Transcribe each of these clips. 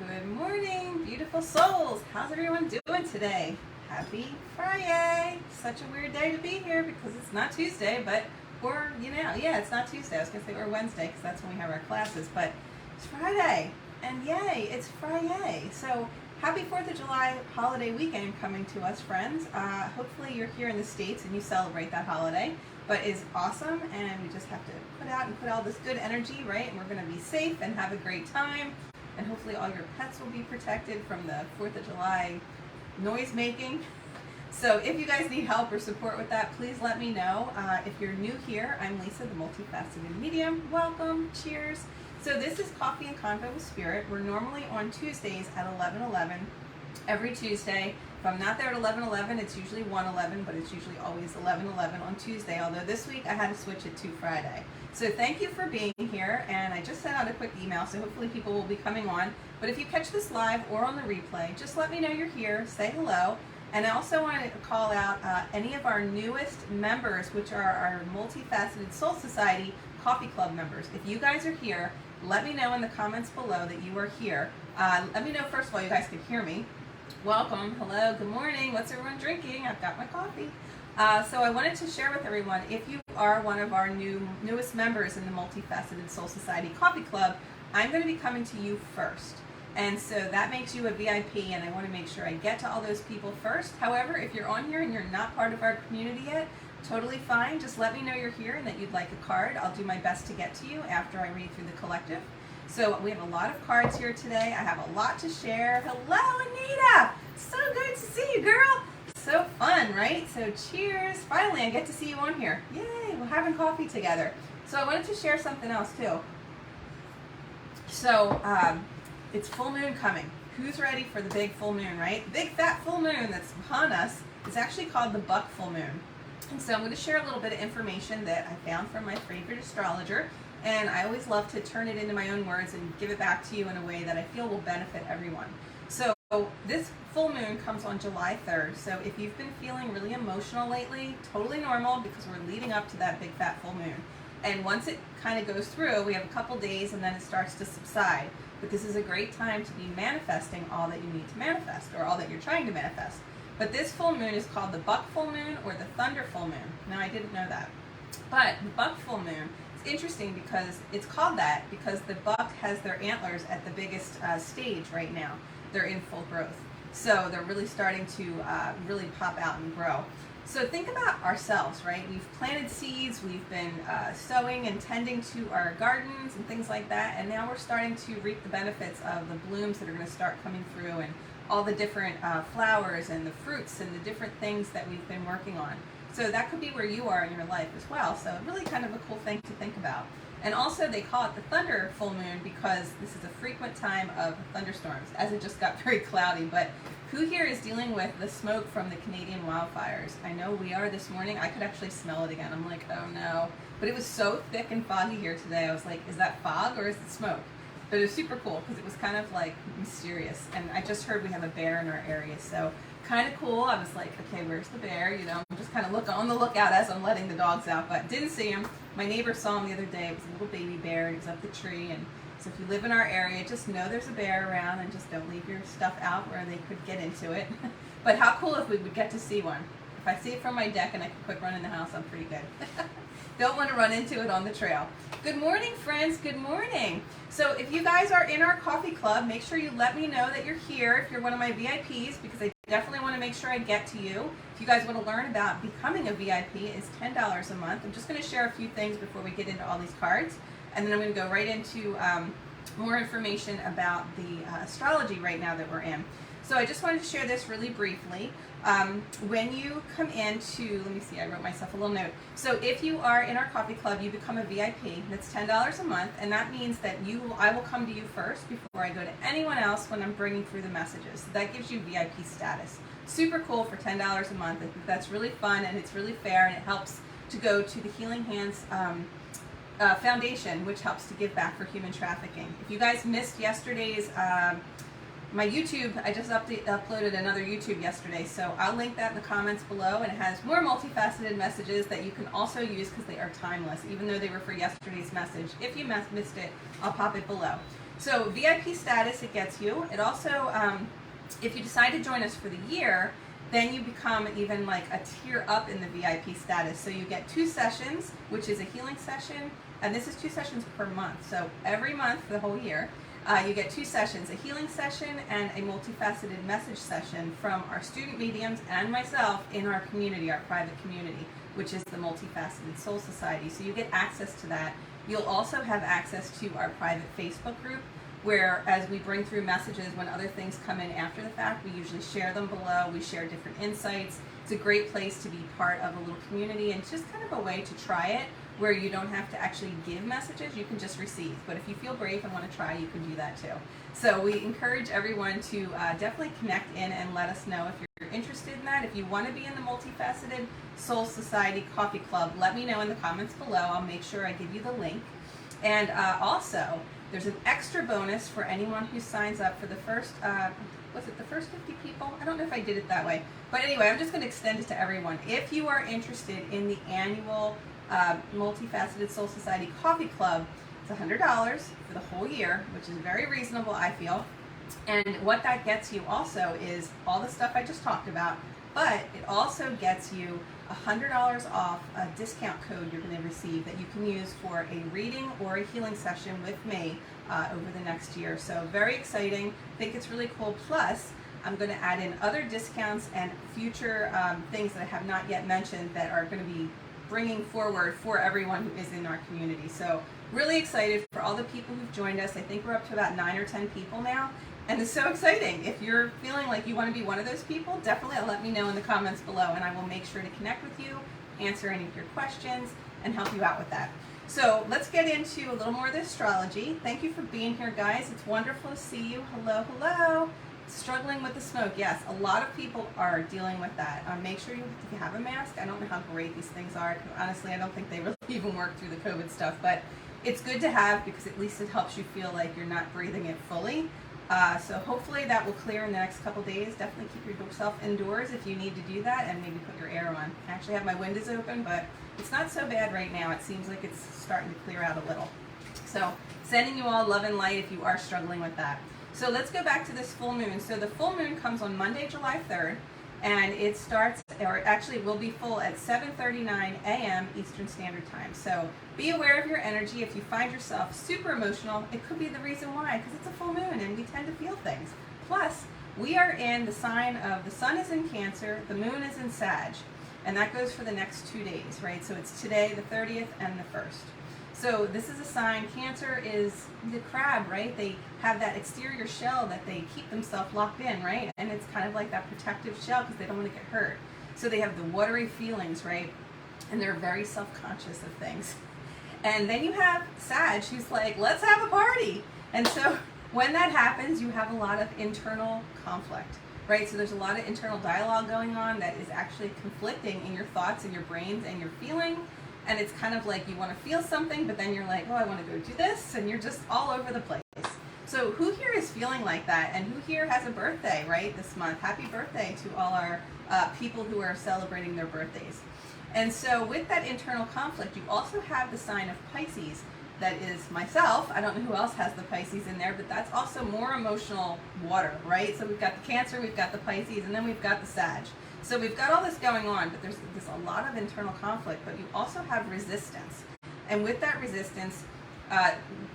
Good morning, beautiful souls. How's everyone doing today? Happy Friday. Such a weird day to be here because it's not Tuesday, but it's not Tuesday. I was going to say we're Wednesday because that's when we have our classes, but it's Friday. And yay, it's Friday. So happy 4th of July holiday weekend coming to us, friends. Hopefully you're here in the States and you celebrate that holiday, but it's awesome, and we just have to put all this good energy, right? And we're going to be safe and have a great time. And hopefully all your pets will be protected from the 4th of July noise making. So if you guys need help or support with that, please let me know. If you're new here, I'm Lisa, the Multifaceted Medium. Welcome, cheers. So this is Coffee and Convo with Spirit. We're normally on Tuesdays at 11:11, every Tuesday. If I'm not there at 11:11, it's usually 1:11, but it's usually always 11:11 on Tuesday, although this week I had to switch it to Friday. So thank you for being here, and I just sent out a quick email, so hopefully people will be coming on. But if you catch this live or on the replay, just let me know you're here, say hello. And I also want to call out any of our newest members, which are our Multifaceted Soul Society Coffee Club members. If you guys are here, let me know in the comments below that you are here. Let me know, first of all, you guys can hear me. Welcome, hello, good morning, what's everyone drinking? I've got my coffee. So I wanted to share with everyone, if you are one of our newest members in the Multifaceted Soul Society Coffee Club, I'm going to be coming to you first. And so that makes you a VIP, and I want to make sure I get to all those people first. However, if you're on here and you're not part of our community yet, totally fine. Just let me know you're here and that you'd like a card. I'll do my best to get to you after I read through the collective. So we have a lot of cards here today. I have a lot to share. Hello, Anita. So good to see you, girl. So fun, right? So cheers. Finally, I get to see you on here. Yay, we're having coffee together. So I wanted to share something else too. So it's full moon coming. Who's ready for the big full moon, right? The big fat full moon that's upon us is actually called the buck full moon. And so I'm going to share a little bit of information that I found from my favorite astrologer. And I always love to turn it into my own words and give it back to you in a way that I feel will benefit everyone. So this full moon comes on July 3rd. So if you've been feeling really emotional lately, totally normal, because we're leading up to that big fat full moon. And once it kind of goes through, we have a couple days and then it starts to subside. But this is a great time to be manifesting all that you need to manifest, or all that you're trying to manifest. But this full moon is called the buck full moon or the thunder full moon. Now, I didn't know that. But the buck full moon, it's interesting because it's called that because the buck has their antlers at the biggest stage right now. They're in full growth. So they're really starting to really pop out and grow. So think about ourselves, right? We've planted seeds, we've been sowing and tending to our gardens and things like that, and now we're starting to reap the benefits of the blooms that are going to start coming through, and all the different flowers and the fruits and the different things that we've been working on. So that could be where you are in your life as well. So really kind of a cool thing to think about. And also they call it the thunder full moon because this is a frequent time of thunderstorms, as it just got very cloudy. But who here is dealing with the smoke from the Canadian wildfires? I know we are this morning. I could actually smell it again. I'm like, oh no. But it was so thick and foggy here today. I was like, is that fog or is it smoke? But it was super cool because it was kind of like mysterious. And I just heard we have a bear in our area. So kind of cool. I was like, okay, where's the bear? You know, I'm just kind of on the lookout as I'm letting the dogs out, but didn't see him. My neighbor saw him the other day. It was a little baby bear, and he was up the tree. And so if you live in our area, just know there's a bear around and just don't leave your stuff out where they could get into it. But how cool if we would get to see one. If I see it from my deck and I can quick run in the house, I'm pretty good. Don't want to run into it on the trail. Good morning, friends. Good morning. So if you guys are in our coffee club, make sure you let me know that you're here if you're one of my VIPs, because I definitely want to make sure I get to you. If you guys want to learn about becoming a VIP, it's $10 a month. I'm just going to share a few things before we get into all these cards, and then I'm going to go right into more information about the astrology right now that we're in. So I just wanted to share this really briefly. When you come into, let me see, I wrote myself a little note. So if you are in our coffee club, you become a VIP. That's $10 a month, and that means that I will come to you first before I go to anyone else when I'm bringing through the messages. So that gives you VIP status. Super cool for $10 a month. I think that's really fun, and it's really fair, and it helps to go to the Healing Hands Foundation, which helps to give back for human trafficking. If you guys missed yesterday's my YouTube, I just uploaded another YouTube yesterday, so I'll link that in the comments below, and it has more multifaceted messages that you can also use because they are timeless, even though they were for yesterday's message. If you missed it, I'll pop it below. So VIP status it gets you. It also, if you decide to join us for the year, then you become even like a tier up in the VIP status. So you get 2 sessions, which is a healing session, and this is 2 sessions per month. So every month for the whole year, you get 2 sessions, a healing session and a multifaceted message session from our student mediums and myself in our community, our private community, which is the Multifaceted Soul Society. So you get access to that. You'll also have access to our private Facebook group, where as we bring through messages, when other things come in after the fact, we usually share them below. We share different insights. It's a great place to be part of a little community, and it's just kind of a way to try it, where you don't have to actually give messages, you can just receive. But if you feel brave and want to try, you can do that too. So we encourage everyone to definitely connect in and let us know if you're interested in that. If you want to be in the Multifaceted Soul Society Coffee Club, let me know in the comments below. I'll make sure I give you the link. And also, there's an extra bonus for anyone who signs up for the first, was it the first 50 people? I don't know if I did it that way. But anyway, I'm just going to extend it to everyone. If you are interested in the annual Multifaceted Soul Society Coffee Club, it's $100 for the whole year, which is very reasonable, I feel. And what that gets you also is all the stuff I just talked about, but it also gets you $100 off a discount code you're going to receive that you can use for a reading or a healing session with me over the next year. So very exciting. I think it's really cool. Plus, I'm going to add in other discounts and future things that I have not yet mentioned that are going to be bringing forward for everyone who is in our community. So really excited for all the people who've joined us. I think we're up to about 9 or 10 people now. And it's so exciting. If you're feeling like you want to be one of those people, definitely let me know in the comments below, and I will make sure to connect with you, answer any of your questions, and help you out with that. So let's get into a little more of the astrology. Thank you for being here, guys. It's wonderful to see you. Hello, hello. Struggling with the smoke. Yes, a lot of people are dealing with that. Make sure if you have a mask. I don't know how great these things are. Honestly, I don't think they really even work through the COVID stuff, but it's good to have because at least it helps you feel like you're not breathing it fully. So hopefully that will clear in the next couple days. Definitely keep yourself indoors if you need to do that, and maybe put your air on. I actually have my windows open, but it's not so bad right now. It seems like it's starting to clear out a little. So sending you all love and light if you are struggling with that. So let's go back to this full moon. So the full moon comes on Monday, July 3rd, and it starts, or actually will be full at 7:39 a.m. Eastern Standard Time. So be aware of your energy. If you find yourself super emotional, it could be the reason why, because it's a full moon and we tend to feel things. Plus, we are in the sign of the sun is in Cancer, the moon is in Sag, and that goes for the next 2 days, right? So it's today, the 30th, and the 1st. So this is a sign. Cancer is the crab, right? They have that exterior shell that they keep themselves locked in, right? And it's kind of like that protective shell because they don't want to get hurt. So they have the watery feelings, right? And they're very self-conscious of things. And then you have Sag, who's like, let's have a party. And so when that happens, you have a lot of internal conflict, right? So there's a lot of internal dialogue going on that is actually conflicting in your thoughts and your brains and your feeling. And it's kind of like you want to feel something, but then you're like, oh, I want to go do this, and you're just all over the place. So who here is feeling like that, and who here has a birthday, right, this month? Happy birthday to all our people who are celebrating their birthdays. And so with that internal conflict, you also have the sign of Pisces. That is myself. I don't know who else has the Pisces in there, but that's also more emotional water, right? So we've got the Cancer, we've got the Pisces, and then we've got the Sag. So we've got all this going on, but there's a lot of internal conflict, but you also have resistance. And with that resistance,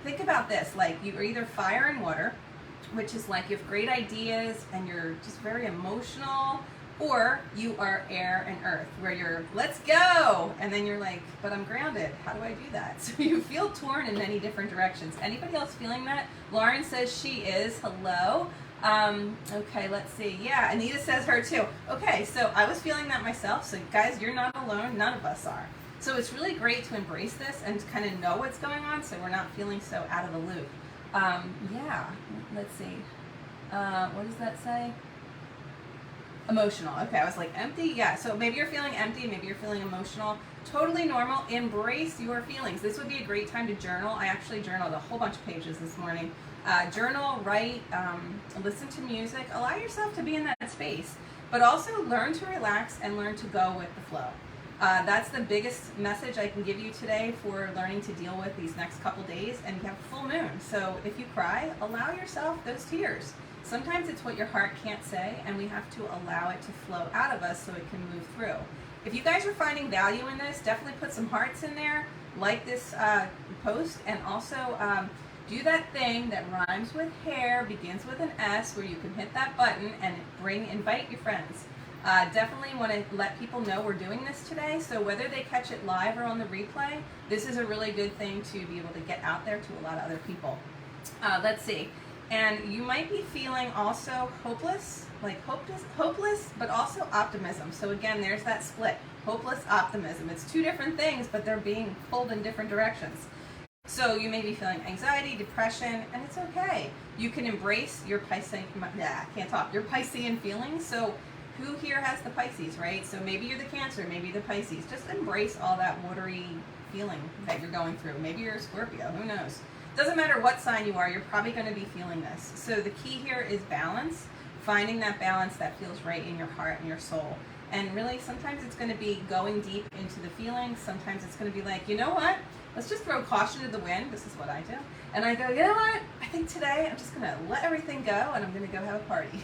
think about this, like you are either fire and water, which is like you have great ideas and you're just very emotional, or you are air and earth, where you're, let's go, and then you're like, but I'm grounded, how do I do that? So you feel torn in many different directions. Anybody else feeling that? Lauren says she is, hello. Okay, let's see. Yeah, Anita says her too. Okay, so I was feeling that myself. So guys, you're not alone. None of us are. So it's really great to embrace this and to kind of know what's going on, so we're not feeling so out of the loop. Yeah, let's see. What does that say? Emotional. Okay, I was like empty. Yeah, so maybe you're feeling empty, maybe you're feeling emotional. Totally normal. Embrace your feelings. This would be a great time to journal. I actually journaled a whole bunch of pages this morning. Journal, write, listen to music, allow yourself to be in that space, but also learn to relax and learn to go with the flow. That's the biggest message I can give you today for learning to deal with these next couple days. And you have a full moon, so if you cry, allow yourself those tears. Sometimes it's what your heart can't say, and we have to allow it to flow out of us so it can move through. If you guys are finding value in this, definitely put some hearts in there, like this post, and also do that thing that rhymes with hair, begins with an S, where you can hit that button and invite your friends. Definitely want to let people know we're doing this today, so whether they catch it live or on the replay, this is a really good thing to be able to get out there to a lot of other people. Let's see. And you might be feeling also hopeless, but also optimism. So again, there's that split. Hopeless, optimism. It's two different things, but they're being pulled in different directions. So you may be feeling anxiety, depression, and it's okay. You can embrace your your Piscean feelings. So who here has the Pisces, right? So maybe you're the Cancer, maybe the Pisces. Just embrace all that watery feeling that you're going through. Maybe you're a Scorpio, who knows? Doesn't matter what sign you are, you're probably going to be feeling this. So the key here is balance, finding that balance that feels right in your heart and your soul. And really, sometimes it's going to be going deep into the feelings. Sometimes it's going to be like, you know what? Let's just throw caution to the wind. This is what I do. And I go, you know what? I think today I'm just going to let everything go and I'm going to go have a party.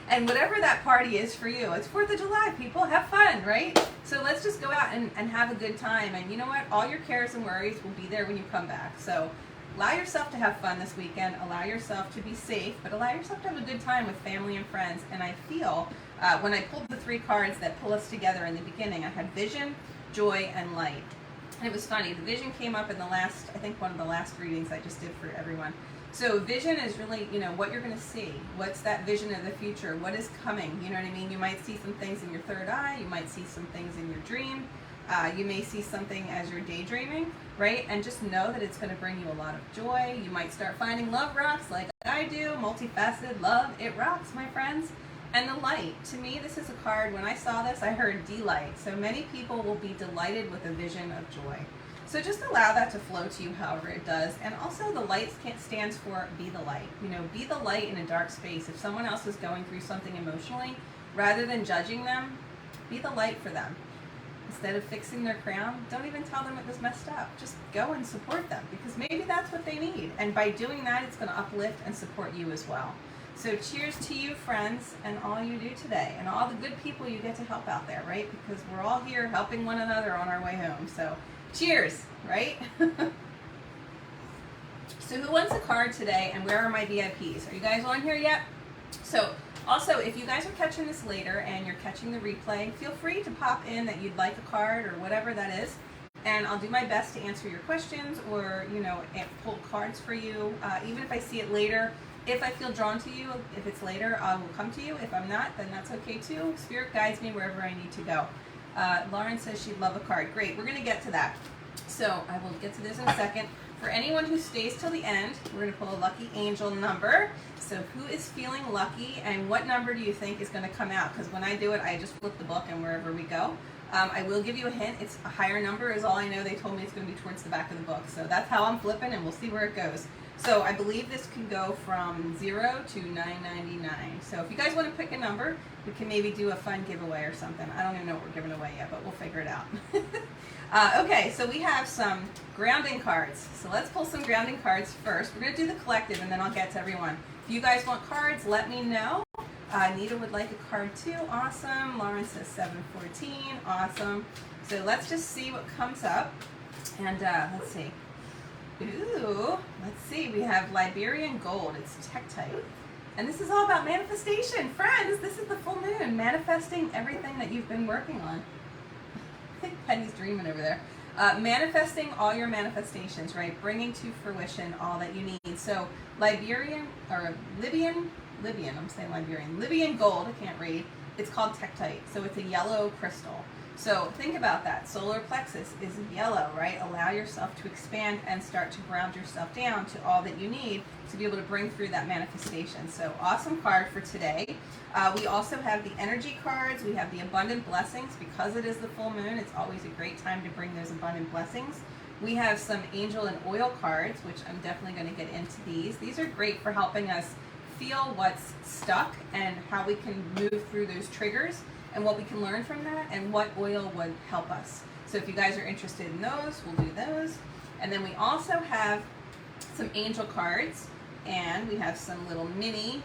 And whatever that party is for you, it's 4th of July, people, have fun, right? So let's just go out and have a good time. And you know what? All your cares and worries will be there when you come back. So allow yourself to have fun this weekend. Allow yourself to be safe, but allow yourself to have a good time with family and friends. And I feel when I pulled the 3 cards that pull us together in the beginning, I had vision, joy, and light. And it was funny. The vision came up in the last, I think one of the last readings I just did for everyone. So vision is really, what you're going to see. What's that vision of the future? What is coming? You know what I mean? You might see some things in your third eye. You might see some things in your dream. You may see something as you're daydreaming, right? And just know that it's going to bring you a lot of joy. You might start finding love rocks like I do. Multifaceted love. It rocks, my friends. And the light. To me, this is a card. When I saw this, I heard delight. So many people will be delighted with a vision of joy. So just allow that to flow to you however it does. And also the light stands for be the light. Be the light in a dark space. If someone else is going through something emotionally, rather than judging them, be the light for them. Instead of fixing their crown, don't even tell them it was messed up. Just go and support them because maybe that's what they need. And by doing that, it's going to uplift and support you as well. So cheers to you, friends, and all you do today, and all the good people you get to help out there, right? Because we're all here helping one another on our way home. So cheers, right? So who wants a card today, and where are my VIPs? Are you guys on here yet? So also, if you guys are catching this later and you're catching the replay, feel free to pop in that you'd like a card or whatever that is, and I'll do my best to answer your questions or, pull cards for you. Even if I see it later, if I feel drawn to you, if it's later, I will come to you. If I'm not, then that's okay too. Spirit guides me wherever I need to go. Lauren says she'd love a card. Great, we're going to get to that. So I will get to this in a second. For anyone who stays till the end, we're going to pull a lucky angel number. So who is feeling lucky, and what number do you think is going to come out? Because when I do it, I just flip the book and wherever we go. I will give you a hint. It's a higher number is all I know. They told me it's going to be towards the back of the book. So that's how I'm flipping, and we'll see where it goes. So I believe this can go from 0 to $9.99. So if you guys want to pick a number, we can maybe do a fun giveaway or something. I don't even know what we're giving away yet, but we'll figure it out. Okay, so we have some grounding cards. So let's pull some grounding cards first. We're going to do the collective, and then I'll get to everyone. If you guys want cards, let me know. Nita would like a card too. Awesome. Lauren says 714. Awesome. So let's just see what comes up. And let's see. Ooh, let's see. We have Liberian Gold. It's Tektite. And this is all about manifestation. Friends, this is the full moon. Manifesting everything that you've been working on. I think Penny's dreaming over there. Manifesting all your manifestations, right? Bringing to fruition all that you need. So Liberian Gold, I can't read. It's called Tektite. So it's a yellow crystal. So think about that. Solar plexus is yellow, right? Allow yourself to expand and start to ground yourself down to all that you need to be able to bring through that manifestation. So awesome card for today. We also have the energy cards. We have the abundant blessings. Because it is the full moon, it's always a great time to bring those abundant blessings. We have some angel and oil cards, which I'm definitely going to get into these. These are great for helping us feel what's stuck and how we can move through those triggers and what we can learn from that and what oil would help us. So if you guys are interested in those, we'll do those. And then we also have some angel cards, and we have some little mini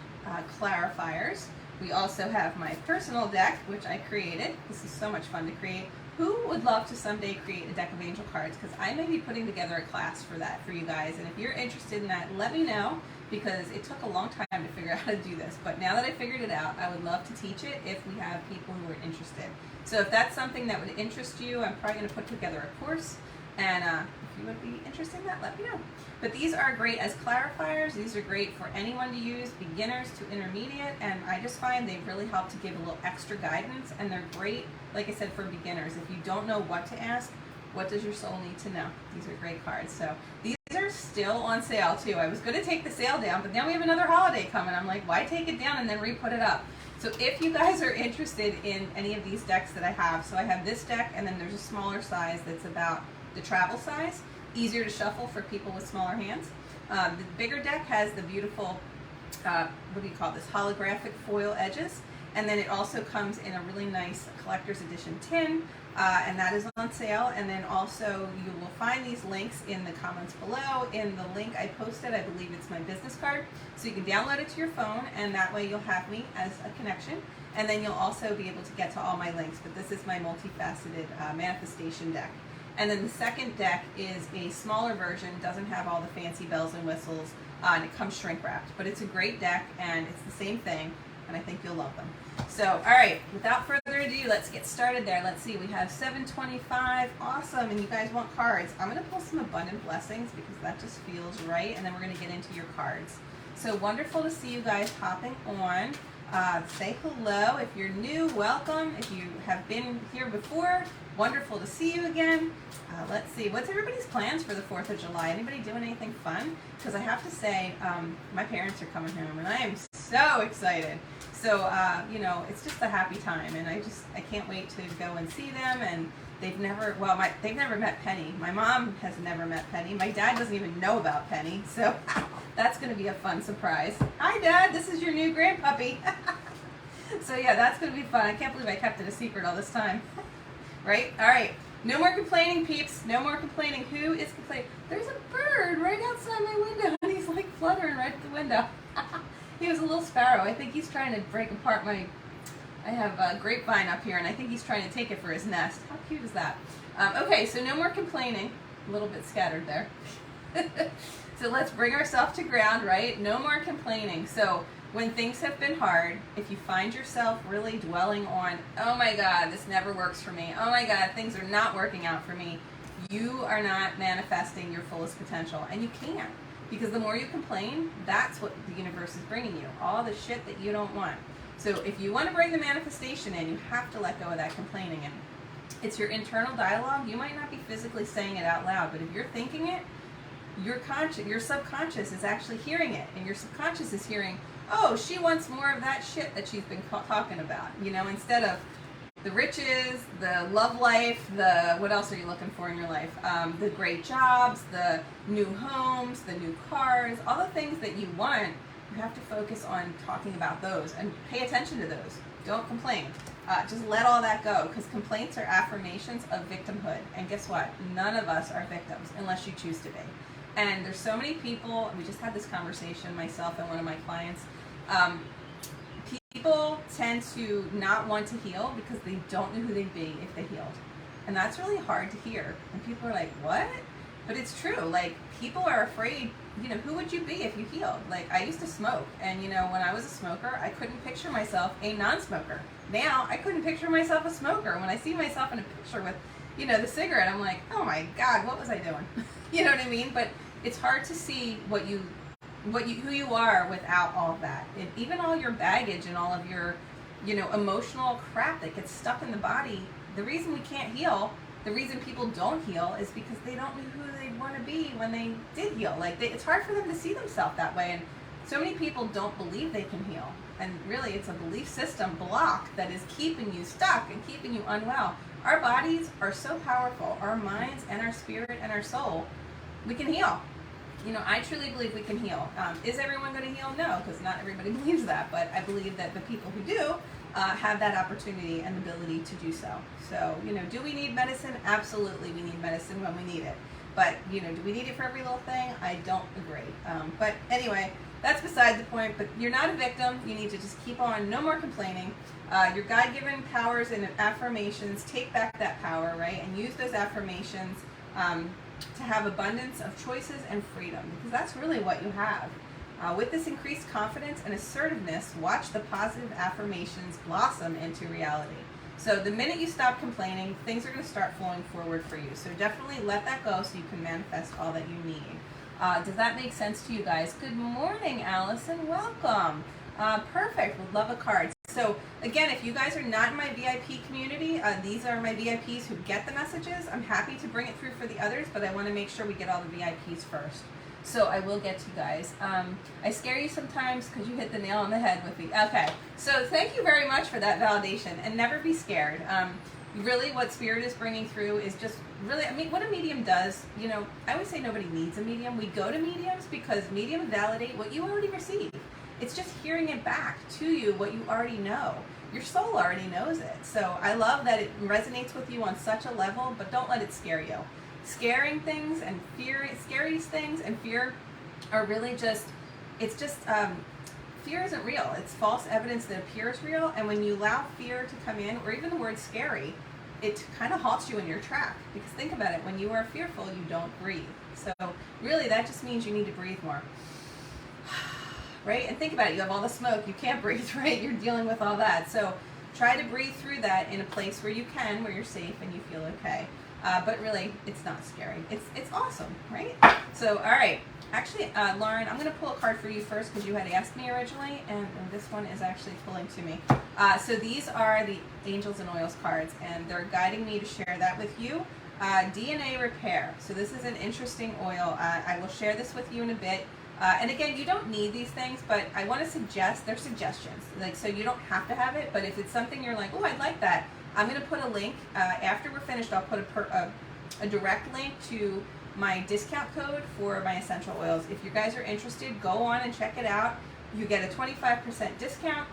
clarifiers. We also have my personal deck, which I created. This is so much fun to create. Who would love to someday create a deck of angel cards? Because I may be putting together a class for that for you guys. And if you're interested in that, let me know, because it took a long time to figure out how to do this. But now that I figured it out, I would love to teach it if we have people who are interested. So if that's something that would interest you, I'm probably going to put together a course. And if you would be interested in that, let me know. But these are great as clarifiers. These are great for anyone to use, beginners to intermediate. And I just find they really help to give a little extra guidance. And they're great, like I said, for beginners. If you don't know what to ask, what does your soul need to know? These are great cards. So these are still on sale too. I was going to take the sale down, but now we have another holiday coming. I'm like, why take it down and then re-put it up? So if you guys are interested in any of these decks that I have, so I have this deck, and then there's a smaller size that's about the travel size, easier to shuffle for people with smaller hands. The bigger deck has the beautiful, what do you call this, holographic foil edges, and then it also comes in a really nice collector's edition tin, and that is on sale. And then also you will find these links in the comments below. In the link I posted, I believe it's my business card, so you can download it to your phone, and that way you'll have me as a connection, and then you'll also be able to get to all my links. But this is my multifaceted manifestation deck. And then the second deck is a smaller version, doesn't have all the fancy bells and whistles, and it comes shrink wrapped. But it's a great deck, and it's the same thing, and I think you'll love them. So, all right, without further ado, let's get started there. Let's see, we have 725, awesome, and you guys want cards. I'm going to pull some abundant blessings because that just feels right, and then we're going to get into your cards. So wonderful to see you guys hopping on. Say hello. If you're new, welcome. If you have been here before, wonderful to see you again. Let's see, what's everybody's plans for the 4th of July? Anybody doing anything fun? Because I have to say, my parents are coming home, and I am so excited. So, you know, it's just a happy time, and I can't wait to go and see them. And they've never met Penny. My mom has never met Penny. My dad doesn't even know about Penny, so that's going to be a fun surprise. Hi, Dad. This is your new grandpuppy. So, yeah, that's going to be fun. I can't believe I kept it a secret all this time. Right? All right. No more complaining, peeps. No more complaining. Who is complaining? There's a bird right outside my window, and he's, like, fluttering right at the window. He was a little sparrow. I think he's trying to break apart I have a grapevine up here, and I think he's trying to take it for his nest. How cute is that? Okay, so no more complaining. A little bit scattered there. So let's bring ourselves to ground, right? No more complaining. So when things have been hard, if you find yourself really dwelling on, oh my God, this never works for me. Oh my God, things are not working out for me. You are not manifesting your fullest potential, and you can't. Because the more you complain, that's what the universe is bringing you. All the shit that you don't want. So if you want to bring the manifestation in, you have to let go of that complaining. And it's your internal dialogue. You might not be physically saying it out loud, but if you're thinking it, your subconscious is actually hearing it. And your subconscious is hearing, oh, she wants more of that shit that she's been talking about. You know, instead of the riches, the love life, what else are you looking for in your life? The great jobs, the new homes, the new cars, all the things that you want. You have to focus on talking about those and pay attention to those. Don't complain. Just let all that go, because complaints are affirmations of victimhood. And guess what? None of us are victims unless you choose to be. And there's so many people, we just had this conversation, myself and one of my clients. People tend to not want to heal because they don't know who they'd be if they healed. And that's really hard to hear. And people are like, what? But it's true. Like, people are afraid, you know, who would you be if you healed? Like, I used to smoke. And, you know, when I was a smoker, I couldn't picture myself a non-smoker. Now, I couldn't picture myself a smoker. When I see myself in a picture with, you know, the cigarette, I'm like, oh my God, what was I doing? You know what I mean? But it's hard to see who you are without all of that. And even all your baggage and all of your, you know, emotional crap that gets stuck in the body. The reason we can't heal, the reason people don't heal, is because they don't know who they want to be when they did heal. Like, it's hard for them to see themselves that way. And so many people don't believe they can heal. And really, it's a belief system block that is keeping you stuck and keeping you unwell. Our bodies are so powerful. Our minds and our spirit and our soul, we can heal. You know, I truly believe we can heal. Is everyone going to heal? No, because not everybody believes that. But I believe that the people who do have that opportunity and ability to do so. So, do we need medicine? Absolutely, we need medicine when we need it. But, do we need it for every little thing? I don't agree. But anyway, that's beside the point. But you're not a victim. You need to just keep on. No more complaining. Your God-given powers and affirmations, take back that power, right? And use those affirmations to have abundance of choices and freedom, because that's really what you have. With this increased confidence and assertiveness, watch the positive affirmations blossom into reality. So the minute you stop complaining, things are going to start flowing forward for you. So definitely let that go so you can manifest all that you need. Does that make sense to you guys? Good morning, Allison. Welcome. Perfect. Would love a card. So again, if you guys are not in my VIP community, these are my VIPs who get the messages. I'm happy to bring it through for the others, but I want to make sure we get all the VIPs first. So I will get to you guys. I scare you sometimes because you hit the nail on the head with me. Okay, so thank you very much for that validation, and never be scared. Really what Spirit is bringing through is just really, what a medium does, I always say nobody needs a medium. We go to mediums because mediums validate what you already receive. It's just hearing it back to you, what you already know. Your soul already knows it. So I love that it resonates with you on such a level, but don't let it scare you. Scaring things and fear, scary things and fear are really fear isn't real. It's false evidence that appears real, and when you allow fear to come in, or even the word scary, it kind of halts you in your track. Because think about it, when you are fearful, you don't breathe. So really, that just means you need to breathe more. Right? And think about it, you have all the smoke, you can't breathe, right? You're dealing with all that. So try to breathe through that in a place where you can, where you're safe and you feel okay. But really, it's not scary. It's awesome, right? So, all right. Actually, Lauren, I'm going to pull a card for you first because you had asked me originally, and this one is actually pulling to me. So these are the Angels and Oils cards, and they're guiding me to share that with you. DNA repair. So this is an interesting oil. I will share this with you in a bit. And again, you don't need these things, but I want to suggest, they're suggestions. So you don't have to have it, but if it's something you're like, oh, I'd like that, I'm going to put a link. After we're finished, I'll put a direct link to my discount code for my essential oils. If you guys are interested, go on and check it out. You get a 25% discount,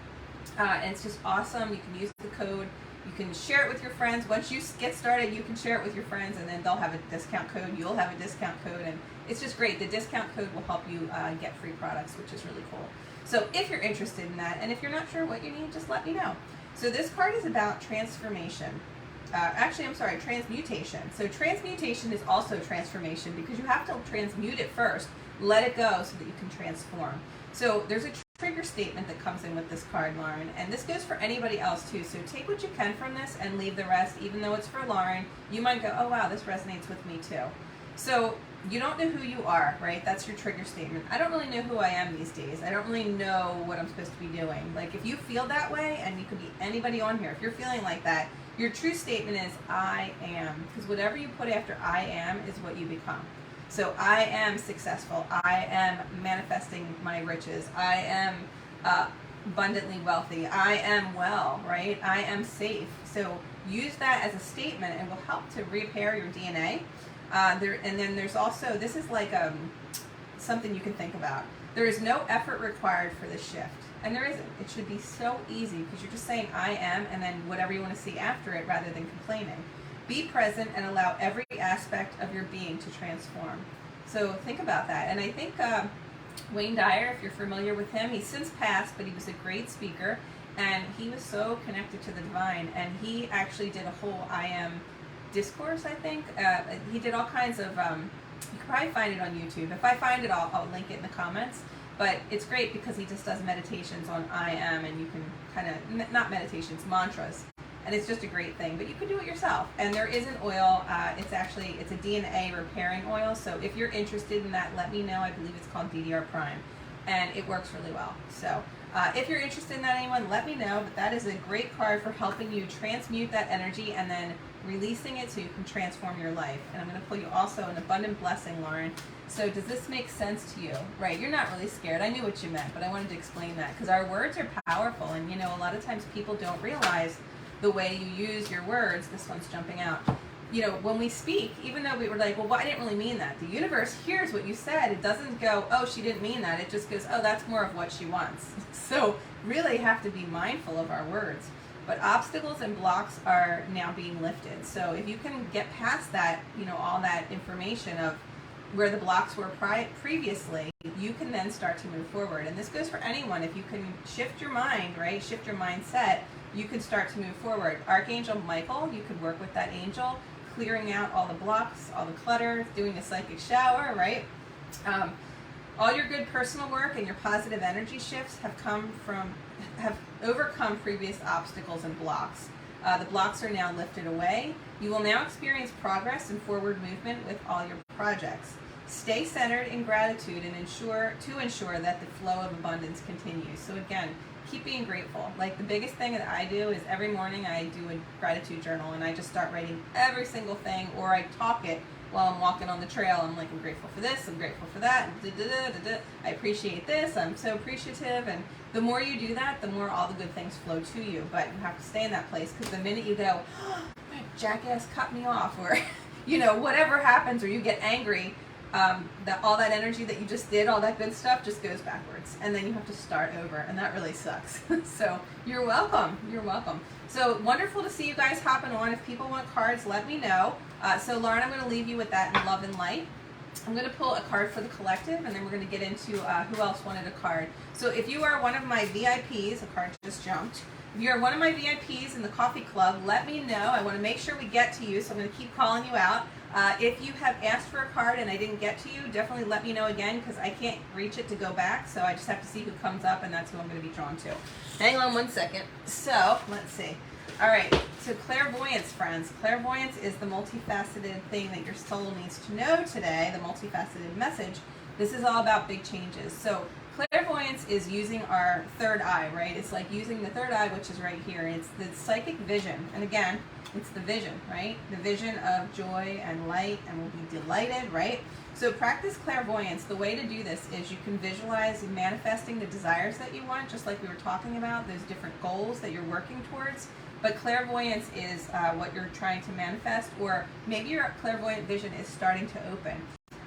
and it's just awesome. You can use the code. You can share it with your friends. Once you get started, you can share it with your friends, and then they'll have a discount code. You'll have a discount code, and it's just great. The discount code will help you get free products, which is really cool. So if you're interested in that, and if you're not sure what you need, just let me know. So this card is about transformation. Transmutation. So transmutation is also transformation because you have to transmute it first, let it go so that you can transform. So there's a trigger statement that comes in with this card, Lauren, and this goes for anybody else too. So take what you can from this and leave the rest. Even though it's for Lauren, you might go, oh wow, this resonates with me too. So you don't know who you are, right? That's your trigger statement. I don't really know who I am these days. I don't really know what I'm supposed to be doing. Like if you feel that way, and you could be anybody on here, if you're feeling like that, your true statement is I am, because whatever you put after I am is what you become. So I am successful. I am manifesting my riches. I am abundantly wealthy. I am well, right? I am safe. So use that as a statement and will help to repair your DNA. And then there's also, this is like something you can think about. There is no effort required for this shift. And there isn't. It should be so easy because you're just saying I am and then whatever you want to see after it rather than complaining. Be present and allow every aspect of your being to transform. So think about that. And I think Wayne Dyer, if you're familiar with him, he's since passed, but he was a great speaker and he was so connected to the divine, and he actually did a whole I am discourse, I think. He did all kinds of, you can probably find it on YouTube. If I find it, I'll link it in the comments. But it's great because he just does meditations on I am, and you can kind of, not meditations, mantras. And it's just a great thing, but you can do it yourself. And there is an oil, it's a DNA repairing oil. So if you're interested in that, let me know. I believe it's called DDR Prime, and it works really well. So if you're interested in that, anyone, let me know. But that is a great card for helping you transmute that energy and then releasing it so you can transform your life. And I'm going to pull you also an abundant blessing, Lauren. So does this make sense to you? Right, you're not really scared. I knew what you meant, but I wanted to explain that because our words are powerful, and a lot of times people don't realize the way you use your words. This one's jumping out. when we speak, even though we were like, well, I didn't really mean that. The universe hears what you said. It doesn't go, oh, she didn't mean that. It just goes, oh, that's more of what she wants. So really have to be mindful of our words. But obstacles and blocks are now being lifted. So if you can get past that, all that information of where the blocks were previously, you can then start to move forward. And this goes for anyone. If you can shift your mind, right, shift your mindset, you can start to move forward. Archangel Michael, you could work with that angel, clearing out all the blocks, all the clutter, doing a psychic shower, right? All your good personal work and your positive energy shifts have overcome previous obstacles and blocks. The blocks are now lifted away. You will now experience progress and forward movement with all your projects. Stay centered in gratitude and ensure that the flow of abundance continues. So again, keep being grateful. Like the biggest thing that I do is every morning I do a gratitude journal and I just start writing every single thing, or I talk it while I'm walking on the trail. I'm like, I'm grateful for this, I'm grateful for that, I appreciate this, I'm so appreciative. And the more you do that, the more all the good things flow to you. But you have to stay in that place, because the minute you go, oh, that jackass cut me off, or whatever happens, or you get angry, all that energy that you just did, all that good stuff just goes backwards, and then you have to start over, and that really sucks. So you're welcome. So wonderful to see you guys hopping on. If people want cards, let me know. So Lauren, I'm going to leave you with that in love and light. I'm going to pull a card for the collective, and then we're going to get into who else wanted a card. So if you are one of my VIPs, a card just jumped. If you're one of my VIPs in the coffee club, let me know. I want to make sure we get to you, so I'm going to keep calling you out. If you have asked for a card and I didn't get to you, definitely let me know again, because I can't reach it to go back, so I just have to see who comes up, and that's who I'm going to be drawn to. Hang on one second. So, let's see. All right, so clairvoyance, friends. Clairvoyance is the multifaceted thing that your soul needs to know today, the multifaceted message. This is all about big changes. So clairvoyance is using our third eye, right? It's like using the third eye, which is right here. It's the psychic vision. And again, it's the vision, right? The vision of joy and light, and we'll be delighted, right? So practice clairvoyance. The way to do this is you can visualize manifesting the desires that you want, just like we were talking about, those different goals that you're working towards. But clairvoyance is what you're trying to manifest, or maybe your clairvoyant vision is starting to open.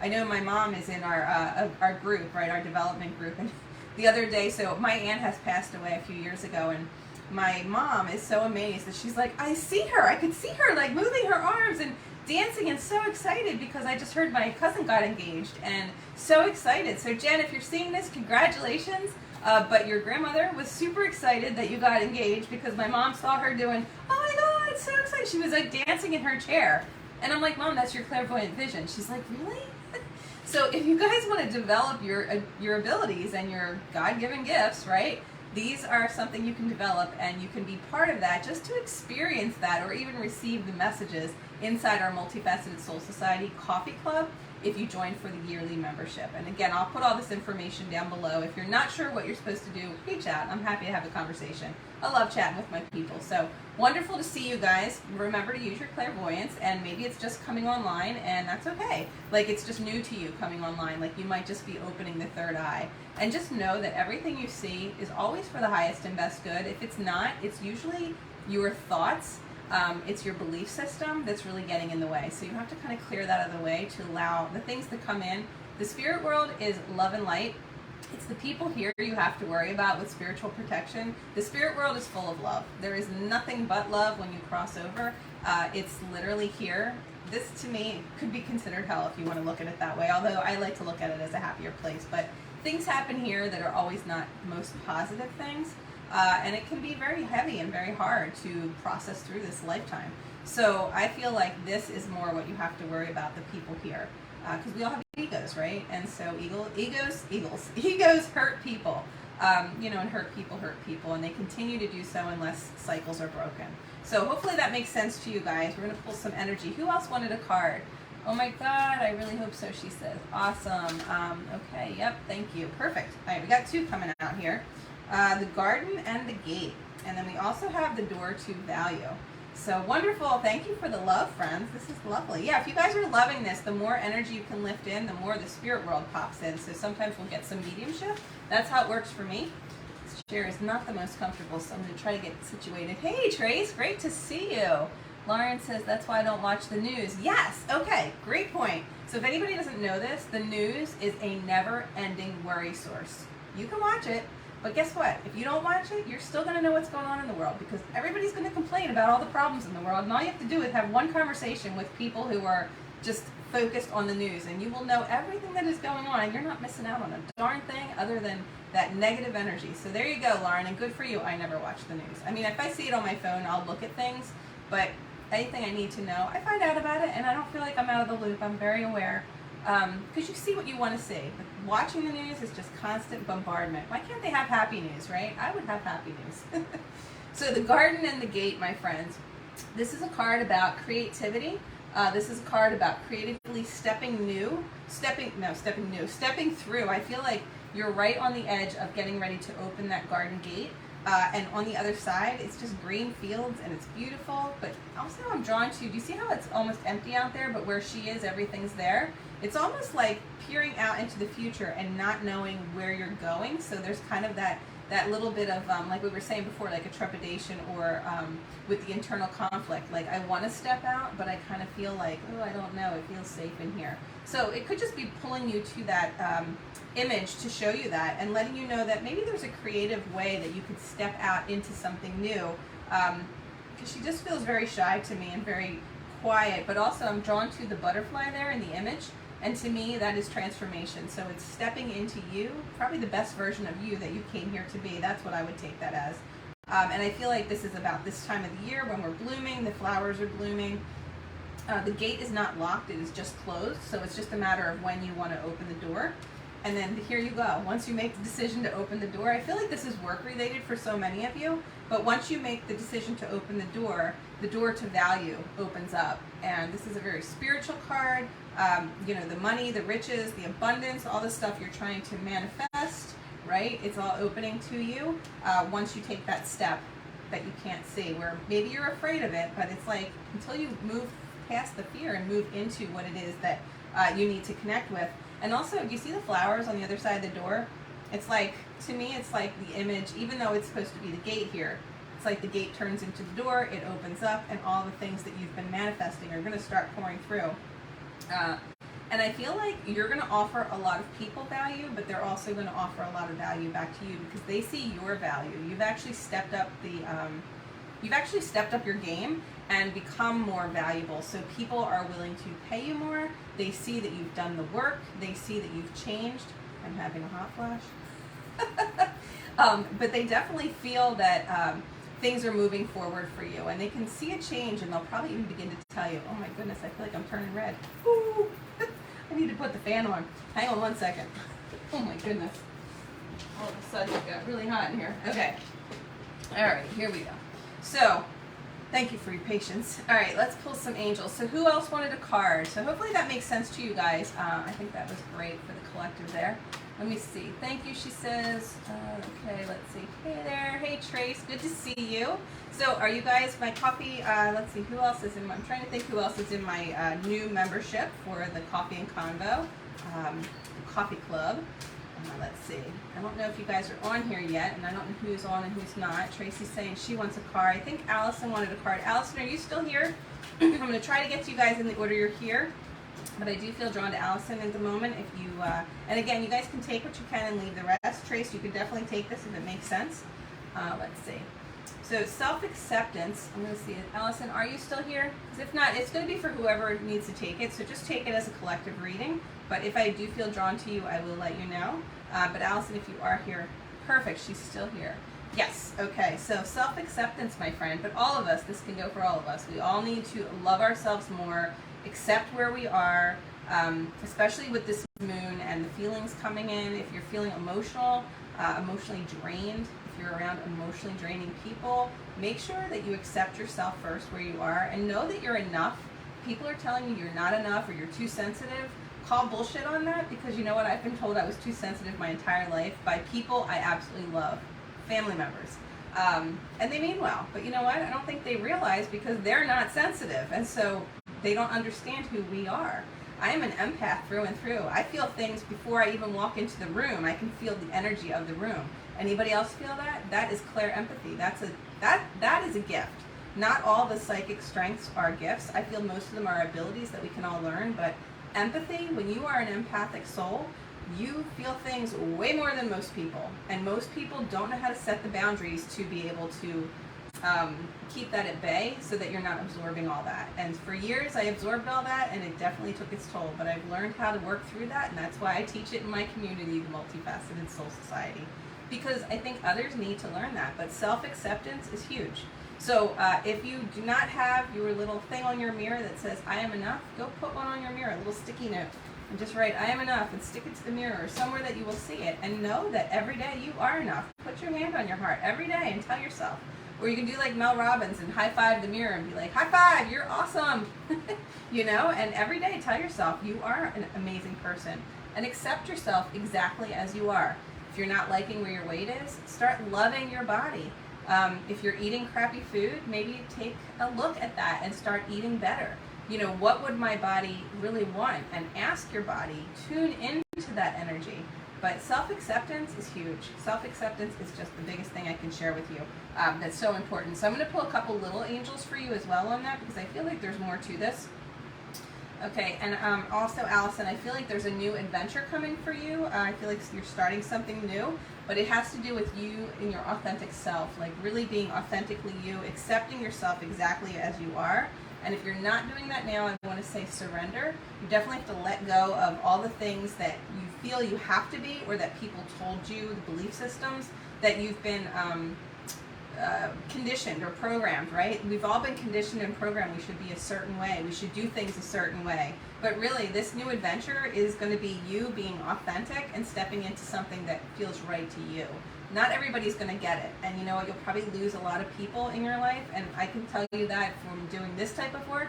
I know my mom is in our group, right, our development group, and the other day, so my aunt has passed away a few years ago, and my mom is so amazed that she's like, I see her, I could see her like moving her arms and dancing and so excited because I just heard my cousin got engaged, and so excited. So Jen, if you're seeing this, congratulations. But your grandmother was super excited that you got engaged, because my mom saw her doing, oh my God, it's so exciting. She was like dancing in her chair. And I'm like, Mom, that's your clairvoyant vision. She's like, really? So if you guys want to develop your abilities and your God-given gifts, right? These are something you can develop, and you can be part of that just to experience that, or even receive the messages inside our Multifaceted Soul Society Coffee Club if you join for the yearly membership. And again, I'll put all this information down below. If you're not sure what you're supposed to do, reach out. I'm happy to have a conversation. I love chatting with my people. So wonderful to see you guys. Remember to use your clairvoyance, and maybe it's just coming online, and that's okay. Like it's just new to you coming online. Like you might just be opening the third eye. And just know that everything you see is always for the highest and best good. If it's not, it's usually your thoughts. It's your belief system that's really getting in the way. So you have to kind of clear that out of the way to allow the things to come in. The spirit world is love and light. It's the people here you have to worry about with spiritual protection. The spirit world is full of love. There is nothing but love when you cross over. It's literally here. This, to me, could be considered hell if you want to look at it that way, although I like to look at it as a happier place. But things happen here that are always not most positive things. And it can be very heavy and very hard to process through this lifetime. So I feel like this is more what you have to worry about, the people here. Because we all have egos, right? And so egos hurt people. And hurt people, and they continue to do so unless cycles are broken. So hopefully that makes sense to you guys. We're going to pull some energy. Who else wanted a card? Oh my God, I really hope so, she says. Awesome. Okay, yep, thank you. Perfect. All right, we got two coming out here. The garden and the gate. And then we also have the door to value. So wonderful. Thank you for the love, friends. This is lovely. Yeah, if you guys are loving this, the more energy you can lift in, the more the spirit world pops in. So sometimes we'll get some mediumship. That's how it works for me. This chair is not the most comfortable, so I'm going to try to get situated. Hey, Trace, great to see you. Lauren says, that's why I don't watch the news. Yes, okay, great point. So if anybody doesn't know this, the news is a never-ending worry source. You can watch it, but guess what? If you don't watch it, you're still going to know what's going on in the world, because everybody's going to complain about all the problems in the world, and all you have to do is have one conversation with people who are just focused on the news, and you will know everything that is going on, and you're not missing out on a darn thing other than that negative energy. So there you go, Lauren, and good for you. I never watch the news. I mean, if I see it on my phone, I'll look at things, but anything I need to know, I find out about it, and I don't feel like I'm out of the loop. I'm very aware, because you see what you want to see. But watching the news is just constant bombardment. Why can't they have happy news, right? I would have happy news. So the garden and the gate, my friends. This is a card about creativity. This is a card about creatively stepping through. I feel like you're right on the edge of getting ready to open that garden gate. And on the other side, it's just green fields and it's beautiful. But also I'm drawn to, do you see how it's almost empty out there, but where she is, everything's there? It's almost like peering out into the future and not knowing where you're going. So there's kind of that little bit of, like we were saying before, like a trepidation or with the internal conflict. Like I want to step out, but I kind of feel like, oh, I don't know, it feels safe in here. So it could just be pulling you to that image to show you that and letting you know that maybe there's a creative way that you could step out into something new. Because she just feels very shy to me and very quiet, but also I'm drawn to the butterfly there in the image. And to me, that is transformation. So it's stepping into you, probably the best version of you that you came here to be. That's what I would take that as. And I feel like this is about this time of the year when we're blooming, the flowers are blooming. The gate is not locked, it is just closed. So it's just a matter of when you want to open the door. And then here you go. Once you make the decision to open the door, I feel like this is work related for so many of you, but once you make the decision to open the door to value opens up. And this is a very spiritual card. You know, the money, the riches, the abundance, all the stuff you're trying to manifest, right? It's all opening to you once you take that step that you can't see, where maybe you're afraid of it, but it's like until you move past the fear and move into what it is that you need to connect with. And also, do you see the flowers on the other side of the door? It's like, to me, it's like the image, even though it's supposed to be the gate here, it's like the gate turns into the door, it opens up, and all the things that you've been manifesting are going to start pouring through. And I feel like you're going to offer a lot of people value, but they're also going to offer a lot of value back to you because they see your value. You've actually stepped up your game and become more valuable. So people are willing to pay you more. They see that you've done the work. They see that you've changed. I'm having a hot flash. But they definitely feel that things are moving forward for you, and they can see a change, and they'll probably even begin to tell you, oh my goodness, I feel like I'm turning red. Ooh, I need to put the fan on. Hang on 1 second. Oh my goodness. All of a sudden it got really hot in here. Okay. All right, here we go. So, thank you for your patience. All right, let's pull some angels. So who else wanted a card? So hopefully that makes sense to you guys. I think that was great for the collective there. Let me see. Thank you, she says. Okay, let's see. Hey there. Hey, Trace. Good to see you. So are you guys my coffee? Let's see. Who else is in my, I'm trying to think who else is in my new membership for the Coffee and Convo coffee club. Let's see. I don't know if you guys are on here yet, and I don't know who's on and who's not. Tracy's saying she wants a card. I think Allison wanted a card. Allison, are you still here? I'm going to try to get to you guys in the order you're here. But I do feel drawn to Allison at the moment. If you, and again, you guys can take what you can and leave the rest. Trace, you could definitely take this if it makes sense. Let's see. So self-acceptance, I'm going to see it. Allison, are you still here? Because if not, it's going to be for whoever needs to take it. So just take it as a collective reading. But if I do feel drawn to you, I will let you know. But Allison, if you are here, perfect. She's still here. Yes. Okay. So self-acceptance, my friend. But all of us, this can go for all of us. We all need to love ourselves more, accept where we are, especially with this moon and the feelings coming in. If you're feeling emotional, emotionally drained, if you're around emotionally draining people, make sure that you accept yourself first where you are and know that you're enough. People are telling you you're not enough or you're too sensitive. Call bullshit on that, because you know what? I've been told I was too sensitive my entire life by people I absolutely love, family members. And they mean well, but you know what? I don't think they realize because they're not sensitive, and so they don't understand who we are. I am an empath through and through. I feel things before I even walk into the room. I can feel the energy of the room. Anybody else feel that? That is clear empathy. That is a gift. Not all the psychic strengths are gifts. I feel most of them are abilities that we can all learn, but empathy, when you are an empathic soul, you feel things way more than most people. And most people don't know how to set the boundaries to be able to keep that at bay so that you're not absorbing all that. And for years I absorbed all that, and it definitely took its toll, but I've learned how to work through that, and that's why I teach it in my community, the Multifaceted Soul Society, because I think others need to learn that. But self-acceptance is huge. So if you do not have your little thing on your mirror that says I am enough, go put one on your mirror, a little sticky note, and just write I am enough and stick it to the mirror or somewhere that you will see it, and know that every day you are enough. Put your hand on your heart every day and tell yourself. Or you can do like Mel Robbins and high five the mirror and be like, high five, you're awesome. You know, and every day tell yourself you are an amazing person, and accept yourself exactly as you are. If you're not liking where your weight is, start loving your body. If you're eating crappy food, maybe take a look at that and start eating better. You know, what would my body really want? And ask your body, tune into that energy. But self-acceptance is huge. Self-acceptance is just the biggest thing I can share with you. That's so important. So I'm going to pull a couple little angels for you as well on that, because I feel like there's more to this. Okay, and also Allison, I feel like there's a new adventure coming for you. I feel like you're starting something new, but it has to do with you and your authentic self, like really being authentically you, accepting yourself exactly as you are. And if you're not doing that now, I want to say surrender. You definitely have to let go of all the things that you feel you have to be, or that people told you, the belief systems that you've been conditioned or programmed, right? We've all been conditioned and programmed. We should be a certain way. We should do things a certain way. But really, this new adventure is going to be you being authentic and stepping into something that feels right to you. Not everybody's going to get it. And you know what? You'll probably lose a lot of people in your life. And I can tell you that from doing this type of work,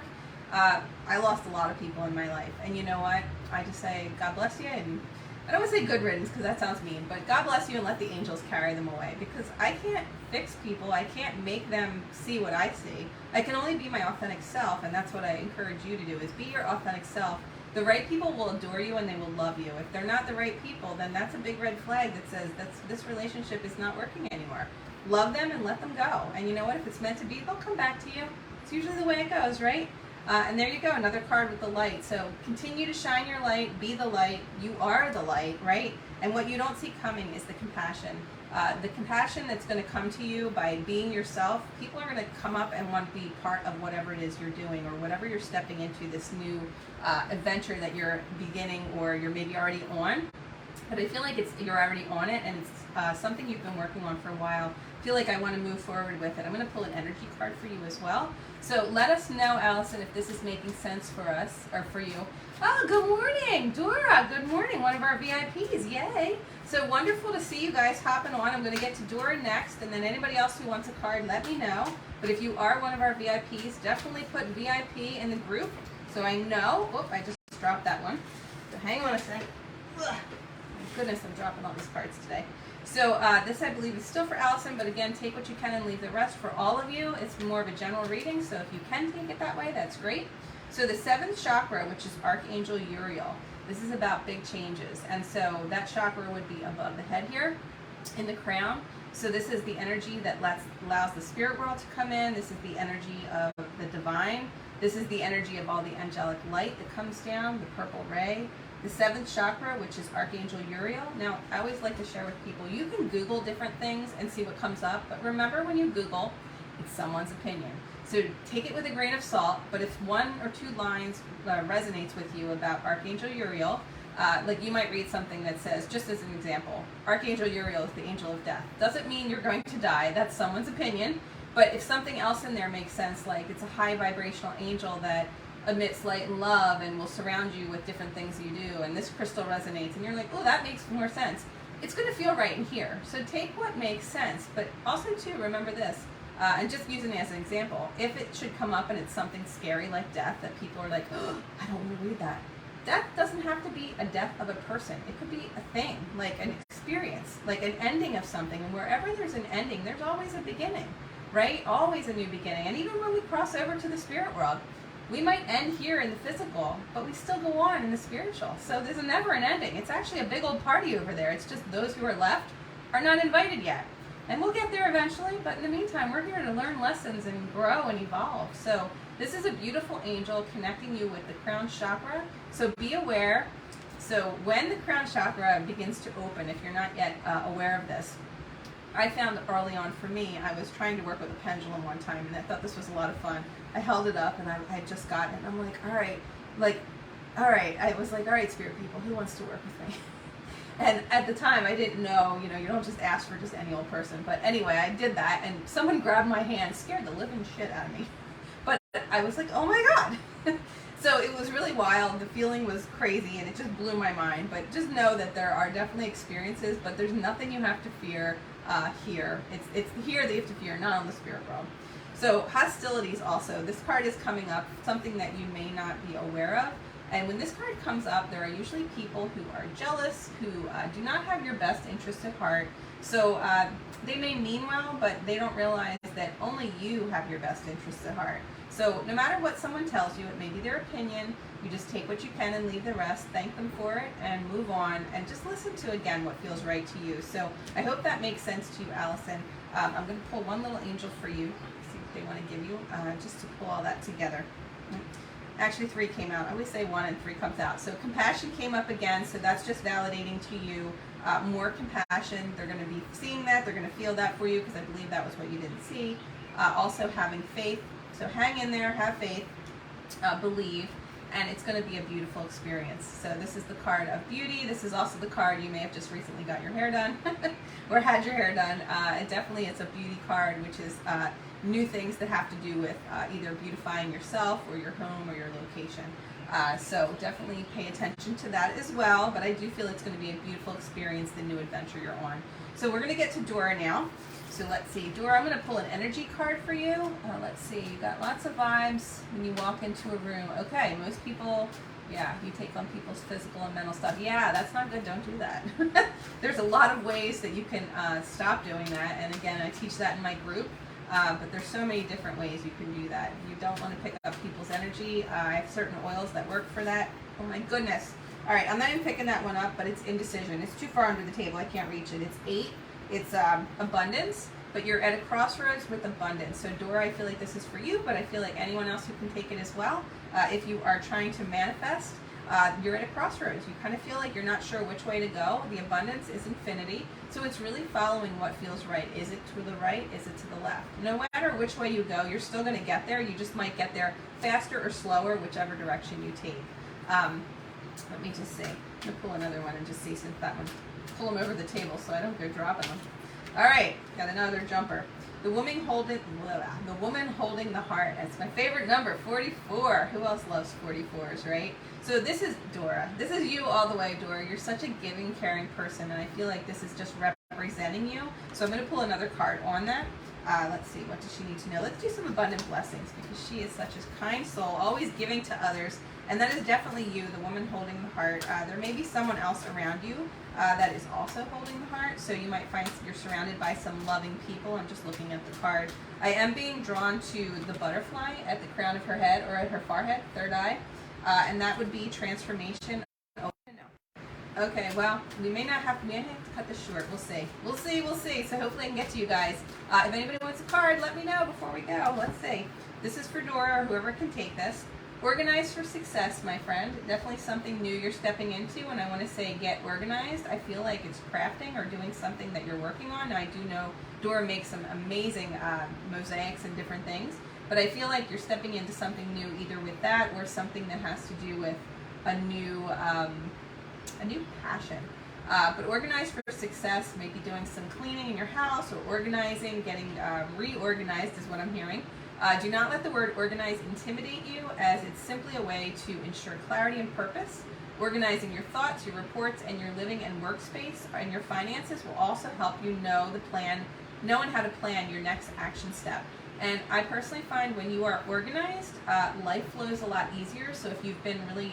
I lost a lot of people in my life. And you know what? I just say, God bless you. And I don't want to say good riddance because that sounds mean, but God bless you and let the angels carry them away, because I can't fix people. I can't make them see what I see. I can only be my authentic self, and that's what I encourage you to do, is be your authentic self. The right people will adore you and they will love you. If they're not the right people, then that's a big red flag that says this relationship is not working anymore. Love them and let them go. And you know what? If it's meant to be, they'll come back to you. It's usually the way it goes, right? And there you go, another card with the light. So continue to shine your light, be the light. You are the light, right? And what you don't see coming is the compassion. The compassion that's going to come to you by being yourself. People are going to come up and want to be part of whatever it is you're doing, or whatever you're stepping into, this new adventure that you're beginning, or you're maybe already on. But I feel like you're already on it, and it's something you've been working on for a while. I feel like I want to move forward with it. I'm going to pull an energy card for you as well. So let us know, Allison, if this is making sense for us, or for you. Oh, good morning, Dora. Good morning, one of our VIPs. Yay. So wonderful to see you guys hopping on. I'm going to get to Dora next, and then anybody else who wants a card, let me know. But if you are one of our VIPs, definitely put VIP in the group so I know. Oh, I just dropped that one. So hang on a sec. Ugh. Goodness, I'm dropping all these cards today. So this, I believe, is still for Allison, but again, take what you can and leave the rest for all of you. It's more of a general reading, so if you can take it that way, that's great. So the 7th chakra, which is Archangel Uriel, this is about big changes. And so that chakra would be above the head here in the crown. So this is the energy that allows the spirit world to come in. This is the energy of the divine. This is the energy of all the angelic light that comes down, the purple ray. The 7th chakra, which is Archangel Uriel. Now, I always like to share with people, you can Google different things and see what comes up, but remember, when you Google, it's someone's opinion. So take it with a grain of salt, but if 1 or 2 lines resonates with you about Archangel Uriel, like you might read something that says, just as an example, Archangel Uriel is the angel of death. Doesn't mean you're going to die, that's someone's opinion, but if something else in there makes sense, like it's a high vibrational angel that emits light and love and will surround you with different things you do, and this crystal resonates, and you're like, oh, that makes more sense. It's going to feel right in here. So take what makes sense, but also too, remember this, and just using it as an example, if it should come up and it's something scary like death, that people are like, oh, I don't want to read that. Death doesn't have to be a death of a person. It could be a thing, like an experience, like an ending of something, and wherever there's an ending, there's always a beginning, right? Always a new beginning. And even when we cross over to the spirit world, we might end here in the physical, but we still go on in the spiritual. So there's never an ending. It's actually a big old party over there. It's just those who are left are not invited yet. And we'll get there eventually, but in the meantime, we're here to learn lessons and grow and evolve. So this is a beautiful angel connecting you with the crown chakra. So be aware. So when the crown chakra begins to open, if you're not yet aware of this, I found early on for me, I was trying to work with a pendulum one time, and I thought this was a lot of fun. I held it up, and I had just gotten it, and I'm like, all right. I was like, all right, spirit people, who wants to work with me? And at the time, I didn't know, you don't just ask for just any old person. But anyway, I did that, and someone grabbed my hand, scared the living shit out of me. But I was like, oh my God. So it was really wild. The feeling was crazy, and it just blew my mind. But just know that there are definitely experiences, but there's nothing you have to fear here. It's here that you have to fear, not on the spirit world. So hostilities also. This card is coming up, something that you may not be aware of. And when this card comes up, there are usually people who are jealous, who do not have your best interest at heart. So they may mean well, but they don't realize that only you have your best interests at heart. So no matter what someone tells you, it may be their opinion, you just take what you can and leave the rest, thank them for it, and move on, and just listen to, again, what feels right to you. So I hope that makes sense to you, Allison. I'm going to pull one little angel for you, see what they want to give you, just to pull all that together. Actually, 3 came out. I always say 1 and 3 comes out. So compassion came up again, so that's just validating to you more compassion. They're going to be seeing that. They're going to feel that for you, because I believe that was what you didn't see. Also having faith. So hang in there, have faith, believe, and it's going to be a beautiful experience. So this is the card of beauty. This is also the card you may have just recently got your hair done or had your hair done. And definitely it's a beauty card, which is new things that have to do with either beautifying yourself or your home or your location. So definitely pay attention to that as well, but I do feel it's going to be a beautiful experience, the new adventure you're on. So we're going to get to Dora now. So let's see, Dora, I'm going to pull an energy card for you. Let's see, you got lots of vibes when you walk into a room. Okay, most people, yeah, you take on people's physical and mental stuff. Yeah, that's not good, don't do that. There's a lot of ways that you can stop doing that, and again, I teach that in my group. But there's so many different ways you can do that. You don't want to pick up people's energy. I have certain oils that work for that. Oh my goodness. All right, I'm not even picking that one up, but it's indecision. It's too far under the table. I can't reach it. It's 8. It's abundance, but you're at a crossroads with abundance. So Dora, I feel like this is for you, but I feel like anyone else who can take it as well. If you are trying to manifest, you're at a crossroads. You kind of feel like you're not sure which way to go. The abundance is infinity. So it's really following what feels right. Is it to the right? Is it to the left? No matter which way you go, you're still going to get there. You just might get there faster or slower, whichever direction you take. Let me just see. I'm going to pull another one and just see, since that one, pull them over the table so I don't go dropping them. All right, got another jumper. The woman holding the heart. That's my favorite number, 44. Who else loves 44s, right? So this is Dora. This is you all the way, Dora. You're such a giving, caring person, and I feel like this is just representing you. So I'm going to pull another card on that. Let's see, what does she need to know? Let's do some abundant blessings, because she is such a kind soul, always giving to others. And that is definitely you, the woman holding the heart. There may be someone else around you that is also holding the heart. So you might find you're surrounded by some loving people. I'm just looking at the card. I am being drawn to the butterfly at the crown of her head, or at her forehead, third eye. And that would be transformation. Oh, no. Okay, well, we may have to cut this short. We'll see. We'll see. So hopefully I can get to you guys. If anybody wants a card, let me know before we go. Let's see. This is for Dora, or whoever can take this. Organized for success, my friend. Definitely something new you're stepping into, and I want to say get organized. I feel like it's crafting or doing something that you're working on. Now, I do know Dora makes some amazing mosaics and different things, but I feel like you're stepping into something new, either with that or something that has to do with a new passion. But organized for success, maybe doing some cleaning in your house, or organizing, getting reorganized is what I'm hearing. Do not let the word organize intimidate you, as it's simply a way to ensure clarity and purpose. Organizing your thoughts, your reports, and your living and workspace and your finances will also help you knowing how to plan your next action step. And I personally find when you are organized, life flows a lot easier. So if you've been really,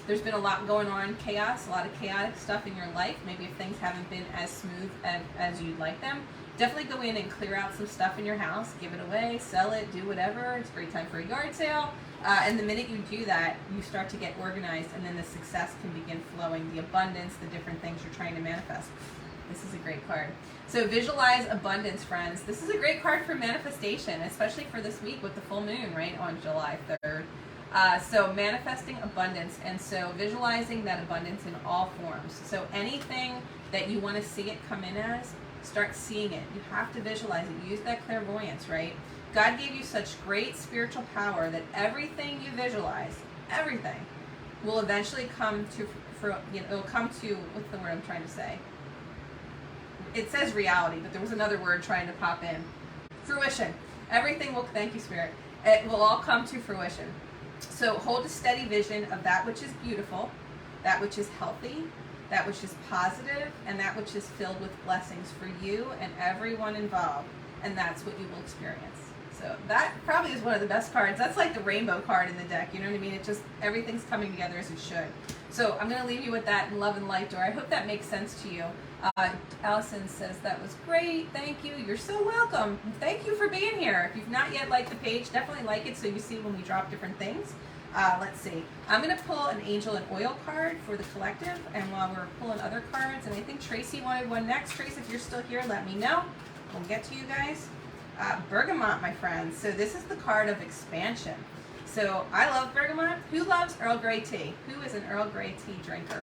there's been a lot going on, chaos, a lot of chaotic stuff in your life, maybe if things haven't been as smooth as you'd like them, definitely go in and clear out some stuff in your house, give it away, sell it, do whatever. It's a great time for a yard sale. And the minute you do that, you start to get organized, and then the success can begin flowing, the abundance, the different things you're trying to manifest. This is a great card. So visualize abundance, friends. This is a great card for manifestation, especially for this week with the full moon, right, on July 3rd. So manifesting abundance, and so visualizing that abundance in all forms. So anything that you want to see it come in as, start seeing it. You have to visualize it. Use that clairvoyance, right? God gave you such great spiritual power that everything you visualize, everything, will eventually come to, it'll come to, what's the word I'm trying to say? It says reality, but there was another word trying to pop in. Fruition. Everything will, thank you, Spirit. It will all come to fruition. So hold a steady vision of that which is beautiful, that which is healthy, that which is positive, and that which is filled with blessings for you and everyone involved. And that's what you will experience. So that probably is one of the best cards. That's like the rainbow card in the deck. You know what I mean? It just, everything's coming together as it should. So I'm going to leave you with that in love and light, Dora. I hope that makes sense to you. Allison says, that was great. Thank you. You're so welcome. Thank you for being here. If you've not yet liked the page, definitely like it so you see when we drop different things. Let's see. I'm going to pull an angel and oil card for the collective, and while we're pulling other cards, and I think Tracy wanted one next. Tracy, if you're still here, let me know. We'll get to you guys. Bergamot, my friends. So this is the card of expansion. So I love bergamot. Who loves Earl Grey tea? Who is an Earl Grey tea drinker?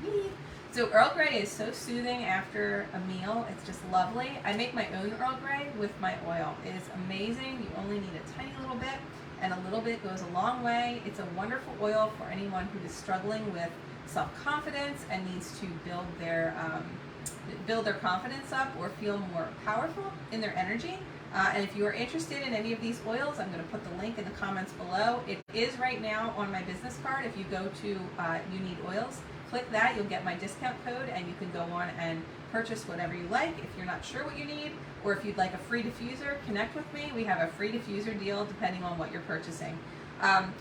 Me. So Earl Grey is so soothing after a meal. It's just lovely. I make my own Earl Grey with my oil. It is amazing. You only need a tiny little bit, and a little bit goes a long way. It's a wonderful oil for anyone who is struggling with self-confidence and needs to build their confidence up or feel more powerful in their energy. And if you are interested in any of these oils, I'm going to put the link in the comments below. It is right now on my business card. If you go to You Need Oils, click that. You'll get my discount code, and you can go on and purchase whatever you like. If you're not sure what you need, or if you'd like a free diffuser, connect with me. We have a free diffuser deal depending on what you're purchasing.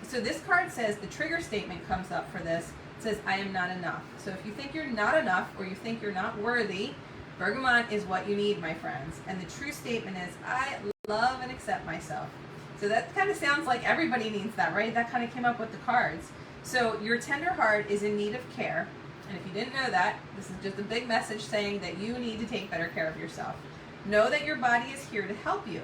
So this card says, the trigger statement comes up for this. It says, I am not enough. So if you think you're not enough, or you think you're not worthy, bergamot is what you need, my friends. And the true statement is, I love and accept myself. So that kind of sounds like everybody needs that, right? That kind of came up with the cards. So your tender heart is in need of care. And if you didn't know that, this is just a big message saying that you need to take better care of yourself. Know that your body is here to help you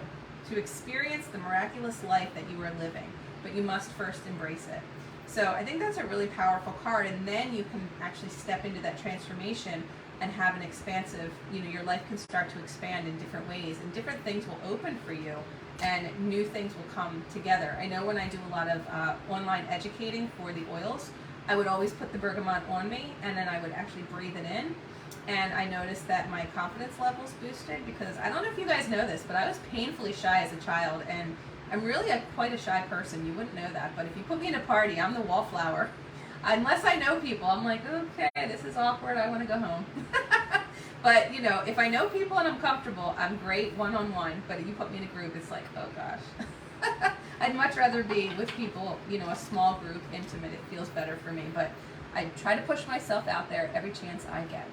to experience the miraculous life that you are living, but you must first embrace it. So I think that's a really powerful card, and then you can actually step into that transformation and have an expansive, your life can start to expand in different ways, and different things will open for you, and new things will come together. I know when I do a lot of online educating for the oils, I would always put the bergamot on me, and then I would actually breathe it in, and I noticed that my confidence levels boosted, because I don't know if you guys know this, but I was painfully shy as a child, and I'm really quite a shy person. You wouldn't know that, but if you put me in a party, I'm the wallflower. Unless I know people, I'm like, okay, this is awkward, I want to go home. But, if I know people and I'm comfortable, I'm great one-on-one. But if you put me in a group, it's like, oh gosh. I'd much rather be with people, a small group, intimate. It feels better for me. But I try to push myself out there every chance I get.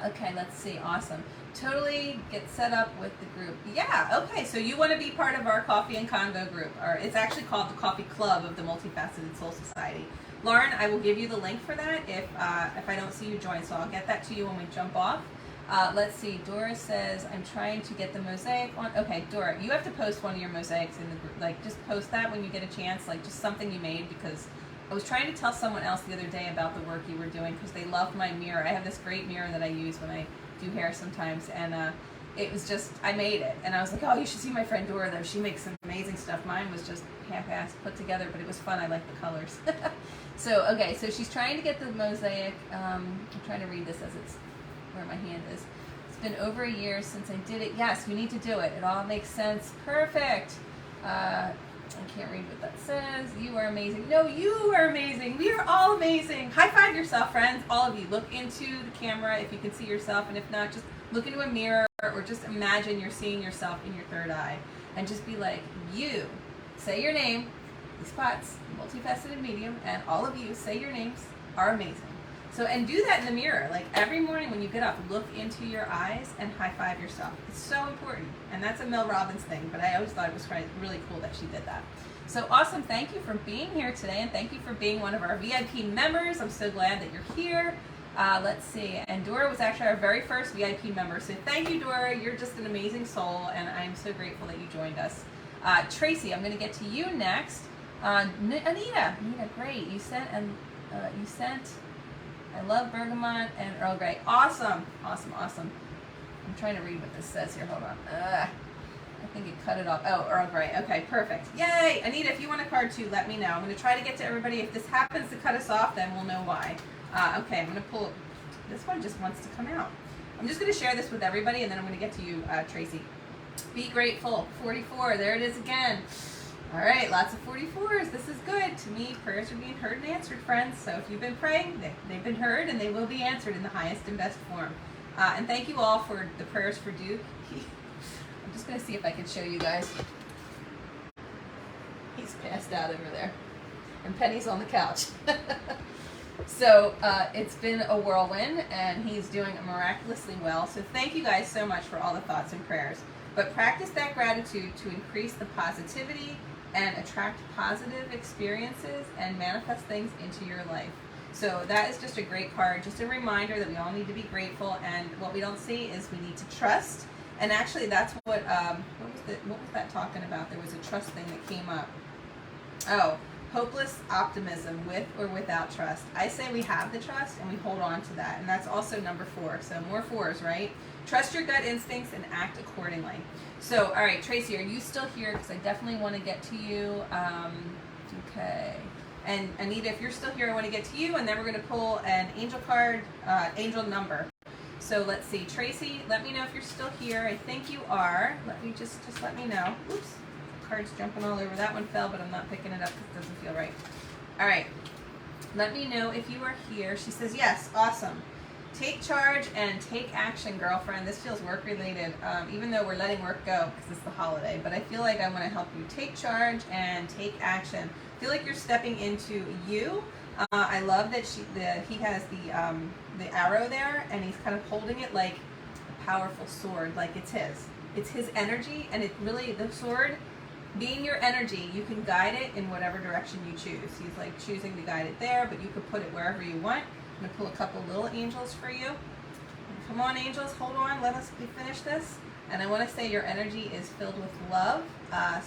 Okay, let's see. Awesome. Totally get set up with the group. Yeah, okay, so you want to be part of our Coffee and Convo group. Or it's actually called the Coffee Club of the Multifaceted Soul Society. Lauren, I will give you the link for that if I don't see you join, so I'll get that to you when we jump off. Let's see, Dora says, I'm trying to get the mosaic on. Okay, Dora, you have to post one of your mosaics in the group. Like, just post that when you get a chance, like just something you made, because I was trying to tell someone else the other day about the work you were doing, because they loved my mirror. I have this great mirror that I use when I do hair sometimes, and it was just, I made it, and I was like, oh, you should see my friend Dora, though. She makes some amazing stuff. Mine was just half-assed put together, but it was fun. I like the colors. So, okay, so she's trying to get the mosaic. I'm trying to read this as it's where my hand is. It's been over a year since I did it. Yes, you need to do it. It all makes sense. Perfect. I can't read what that says. You are amazing. No, you are amazing. We are all amazing. High five yourself, friends. All of you. Look into the camera if you can see yourself, and if not, just look into a mirror, or just imagine you're seeing yourself in your third eye, and just be like, you. Say your name. The spots, Multifaceted Medium, and all of you, say your names, are amazing. So, and do that in the mirror. Like every morning when you get up, look into your eyes and high five yourself. It's so important. And that's a Mel Robbins thing, but I always thought it was really cool that she did that. So awesome. Thank you for being here today, and thank you for being one of our VIP members. I'm so glad that you're here. Let's see. And Dora was actually our very first VIP member. So thank you, Dora. You're just an amazing soul, and I'm so grateful that you joined us. Tracy, I'm going to get to you next. Anita, great. You sent I love bergamot and Earl Grey. Awesome. I'm trying to read what this says here. Hold on. I think it cut it off. Oh, Earl Grey. Okay, perfect. Yay! Anita, if you want a card too, let me know. I'm going to try to get to everybody. If this happens to cut us off, then we'll know why. Okay, I'm going to pull. This one just wants to come out. I'm just going to share this with everybody, and then I'm going to get to you, Tracy. Be grateful. 44. There it is again. All right, lots of 44s. This is good. To me, prayers are being heard and answered, friends. So if you've been praying, they've been heard, and they will be answered in the highest and best form. And thank you all for the prayers for Duke. I'm just going to see if I can show you guys. He's passed out over there. And Penny's on the couch. So it's been a whirlwind, and he's doing miraculously well. So thank you guys so much for all the thoughts and prayers. But practice that gratitude to increase the positivity and attract positive experiences and manifest things into your life. So that is just a great card, just a reminder that we all need to be grateful, and what we don't see is we need to trust. And actually that's what was that talking about? There was a trust thing that came up. Oh, hopeless optimism with or without trust. I say we have the trust and we hold on to that, and that's also number 4. So more 4s, right? Trust your gut instincts and act accordingly. So, all right, Tracy, are you still here? Because I definitely want to get to you. Okay. And Anita, if you're still here, I want to get to you, and then we're going to pull an angel card, angel number. So let's see. Tracy, let me know if you're still here. I think you are. Let me just let me know. Oops. Card's jumping all over. That one fell, but I'm not picking it up because it doesn't feel right. All right. Let me know if you are here. She says yes. Awesome. Take charge and take action, girlfriend. This feels work-related, even though we're letting work go because it's the holiday. But I feel like I want to help you take charge and take action. I feel like you're stepping into you. I love that he has the arrow there, and he's kind of holding it like a powerful sword, like it's his. It's his energy, and it really, the sword being your energy, you can guide it in whatever direction you choose. He's like choosing to guide it there, but you could put it wherever you want. I'm going to pull a couple little angels for you. Come on, angels, hold on. Let us finish this. And I want to say your energy is filled with love.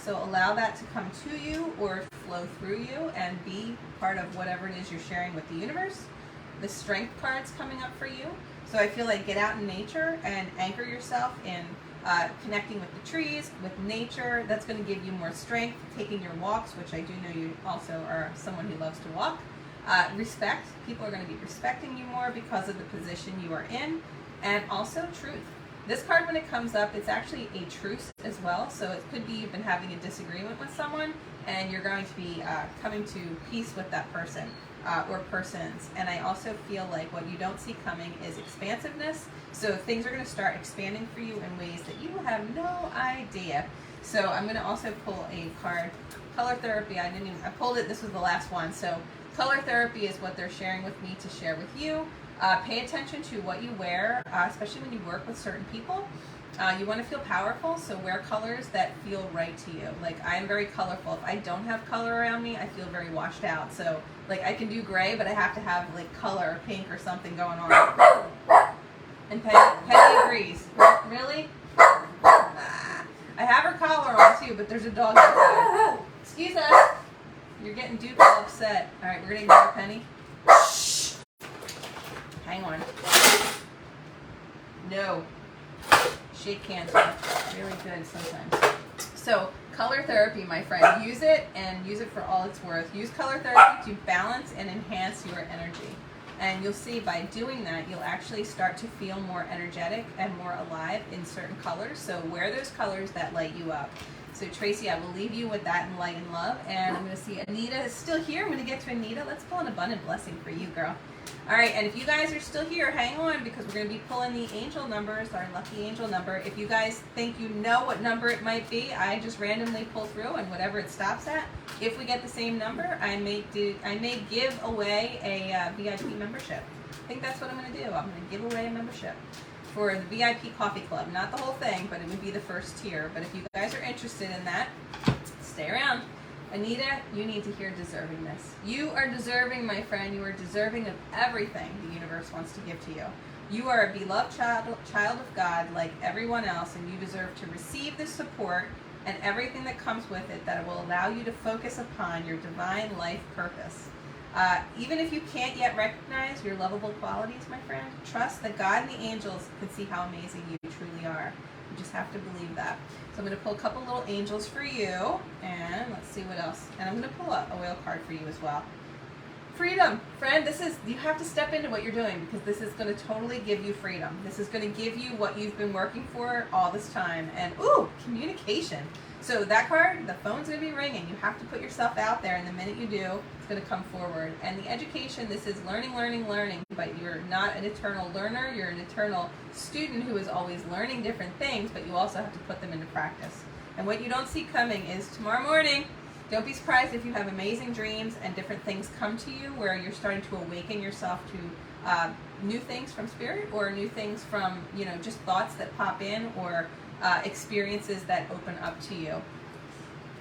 So allow that to come to you or flow through you and be part of whatever it is you're sharing with the universe. The strength card's coming up for you. So I feel like get out in nature and anchor yourself in connecting with the trees, with nature. That's going to give you more strength. Taking your walks, which I do know you also are someone who loves to walk. Respect. People are going to be respecting you more because of the position you are in. And also truth. This card, when it comes up, it's actually a truce as well. So it could be you've been having a disagreement with someone, and you're going to be coming to peace with that person or persons. And I also feel like what you don't see coming is expansiveness. So things are going to start expanding for you in ways that you have no idea. So I'm going to also pull a card. Color therapy. I pulled it. This was the last one. So color therapy is what they're sharing with me to share with you. Pay attention to what you wear, especially when you work with certain people. You want to feel powerful, so wear colors that feel right to you. Like, I am very colorful. If I don't have color around me, I feel very washed out. So, like, I can do gray, but I have to have, like, color, pink or something going on. And Penny agrees. Really? I have her collar on, too, but there's a dog outside. Excuse us. You're getting Duke all upset. All right, we're going to ignore Penny. Hang on. No. Shake hands. Really good sometimes. So, color therapy, my friend. Use it and use it for all it's worth. Use color therapy to balance and enhance your energy. And you'll see by doing that, you'll actually start to feel more energetic and more alive in certain colors. So wear those colors that light you up. So Tracy, I will leave you with that in light and love. And I'm going to see Anita is still here. I'm going to get to Anita. Let's pull an abundant blessing for you, girl. All right, and if you guys are still here, hang on, because we're going to be pulling the angel numbers, our lucky angel number. If you guys think you know what number it might be, I just randomly pull through, and whatever it stops at, if we get the same number, I may give away a VIP membership. I think that's what I'm going to do. I'm going to give away a membership for the VIP Coffee Club. Not the whole thing, but it would be the first tier. But if you guys are interested in that, stay around. Anita, you need to hear deservingness. You are deserving, my friend. You are deserving of everything the universe wants to give to you. You are a beloved child of God like everyone else, and you deserve to receive this support and everything that comes with it that will allow you to focus upon your divine life purpose. Even if you can't yet recognize your lovable qualities, my friend, trust that God and the angels can see how amazing you truly are. You just have to believe that. So I'm going to pull a couple little angels for you, and let's see what else. And I'm going to pull a oil card for you as well. Freedom, friend, you have to step into what you're doing, because this is going to totally give you freedom. This is going to give you what you've been working for all this time. And, ooh, communication. So that card, the phone's going to be ringing. You have to put yourself out there, and the minute you do, it's going to come forward. And the education, this is learning, learning, learning. But you're not an eternal learner. You're an eternal student who is always learning different things, but you also have to put them into practice. And what you don't see coming is tomorrow morning. Don't be surprised if you have amazing dreams and different things come to you where you're starting to awaken yourself to new things from spirit, or new things from, just thoughts that pop in, or experiences that open up to you.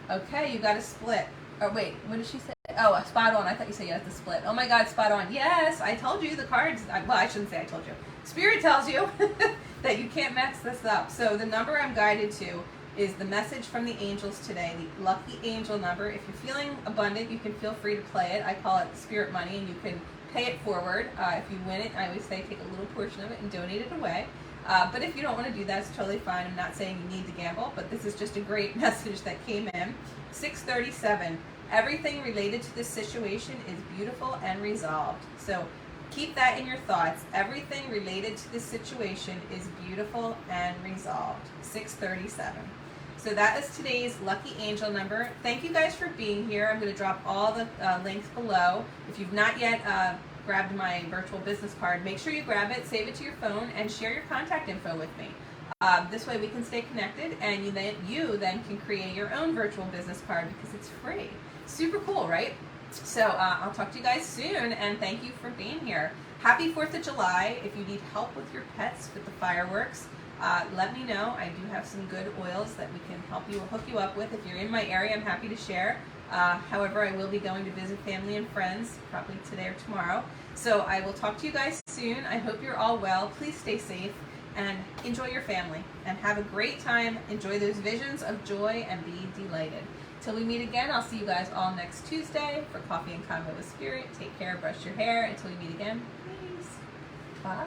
Okay, you got a split. Oh, wait, what did she say? Oh, spot on. I thought you said you had to split. Oh my God, spot on. Yes, I told you the cards. Well, I shouldn't say I told you. Spirit tells you that you can't mess this up. So the number I'm guided to is the message from the angels today, the lucky angel number. If you're feeling abundant, you can feel free to play it. I call it spirit money, and you can pay it forward. If you win it, I always say take a little portion of it and donate it away. But if you don't want to do that, it's totally fine. I'm not saying you need to gamble, but this is just a great message that came in. 637. Everything related to this situation is beautiful and resolved. So keep that in your thoughts. Everything related to this situation is beautiful and resolved. 637. So that is today's lucky angel number. Thank you guys for being here. I'm going to drop all the links below. If you've not yet grabbed my virtual business card, make sure you grab it, save it to your phone, and share your contact info with me. This way we can stay connected, and you then can create your own virtual business card because it's free. Super cool, right? So I'll talk to you guys soon, and thank you for being here. Happy 4th of July. If you need help with your pets with the fireworks, let me know. I do have some good oils that we can hook you up with. If you're in my area, I'm happy to share. However, I will be going to visit family and friends probably today or tomorrow. So I will talk to you guys soon. I hope you're all well. Please stay safe and enjoy your family and have a great time. Enjoy those visions of joy and be delighted. Till we meet again, I'll see you guys all next Tuesday for Coffee and Convo with Spirit. Take care, brush your hair. Until we meet again, peace. Bye.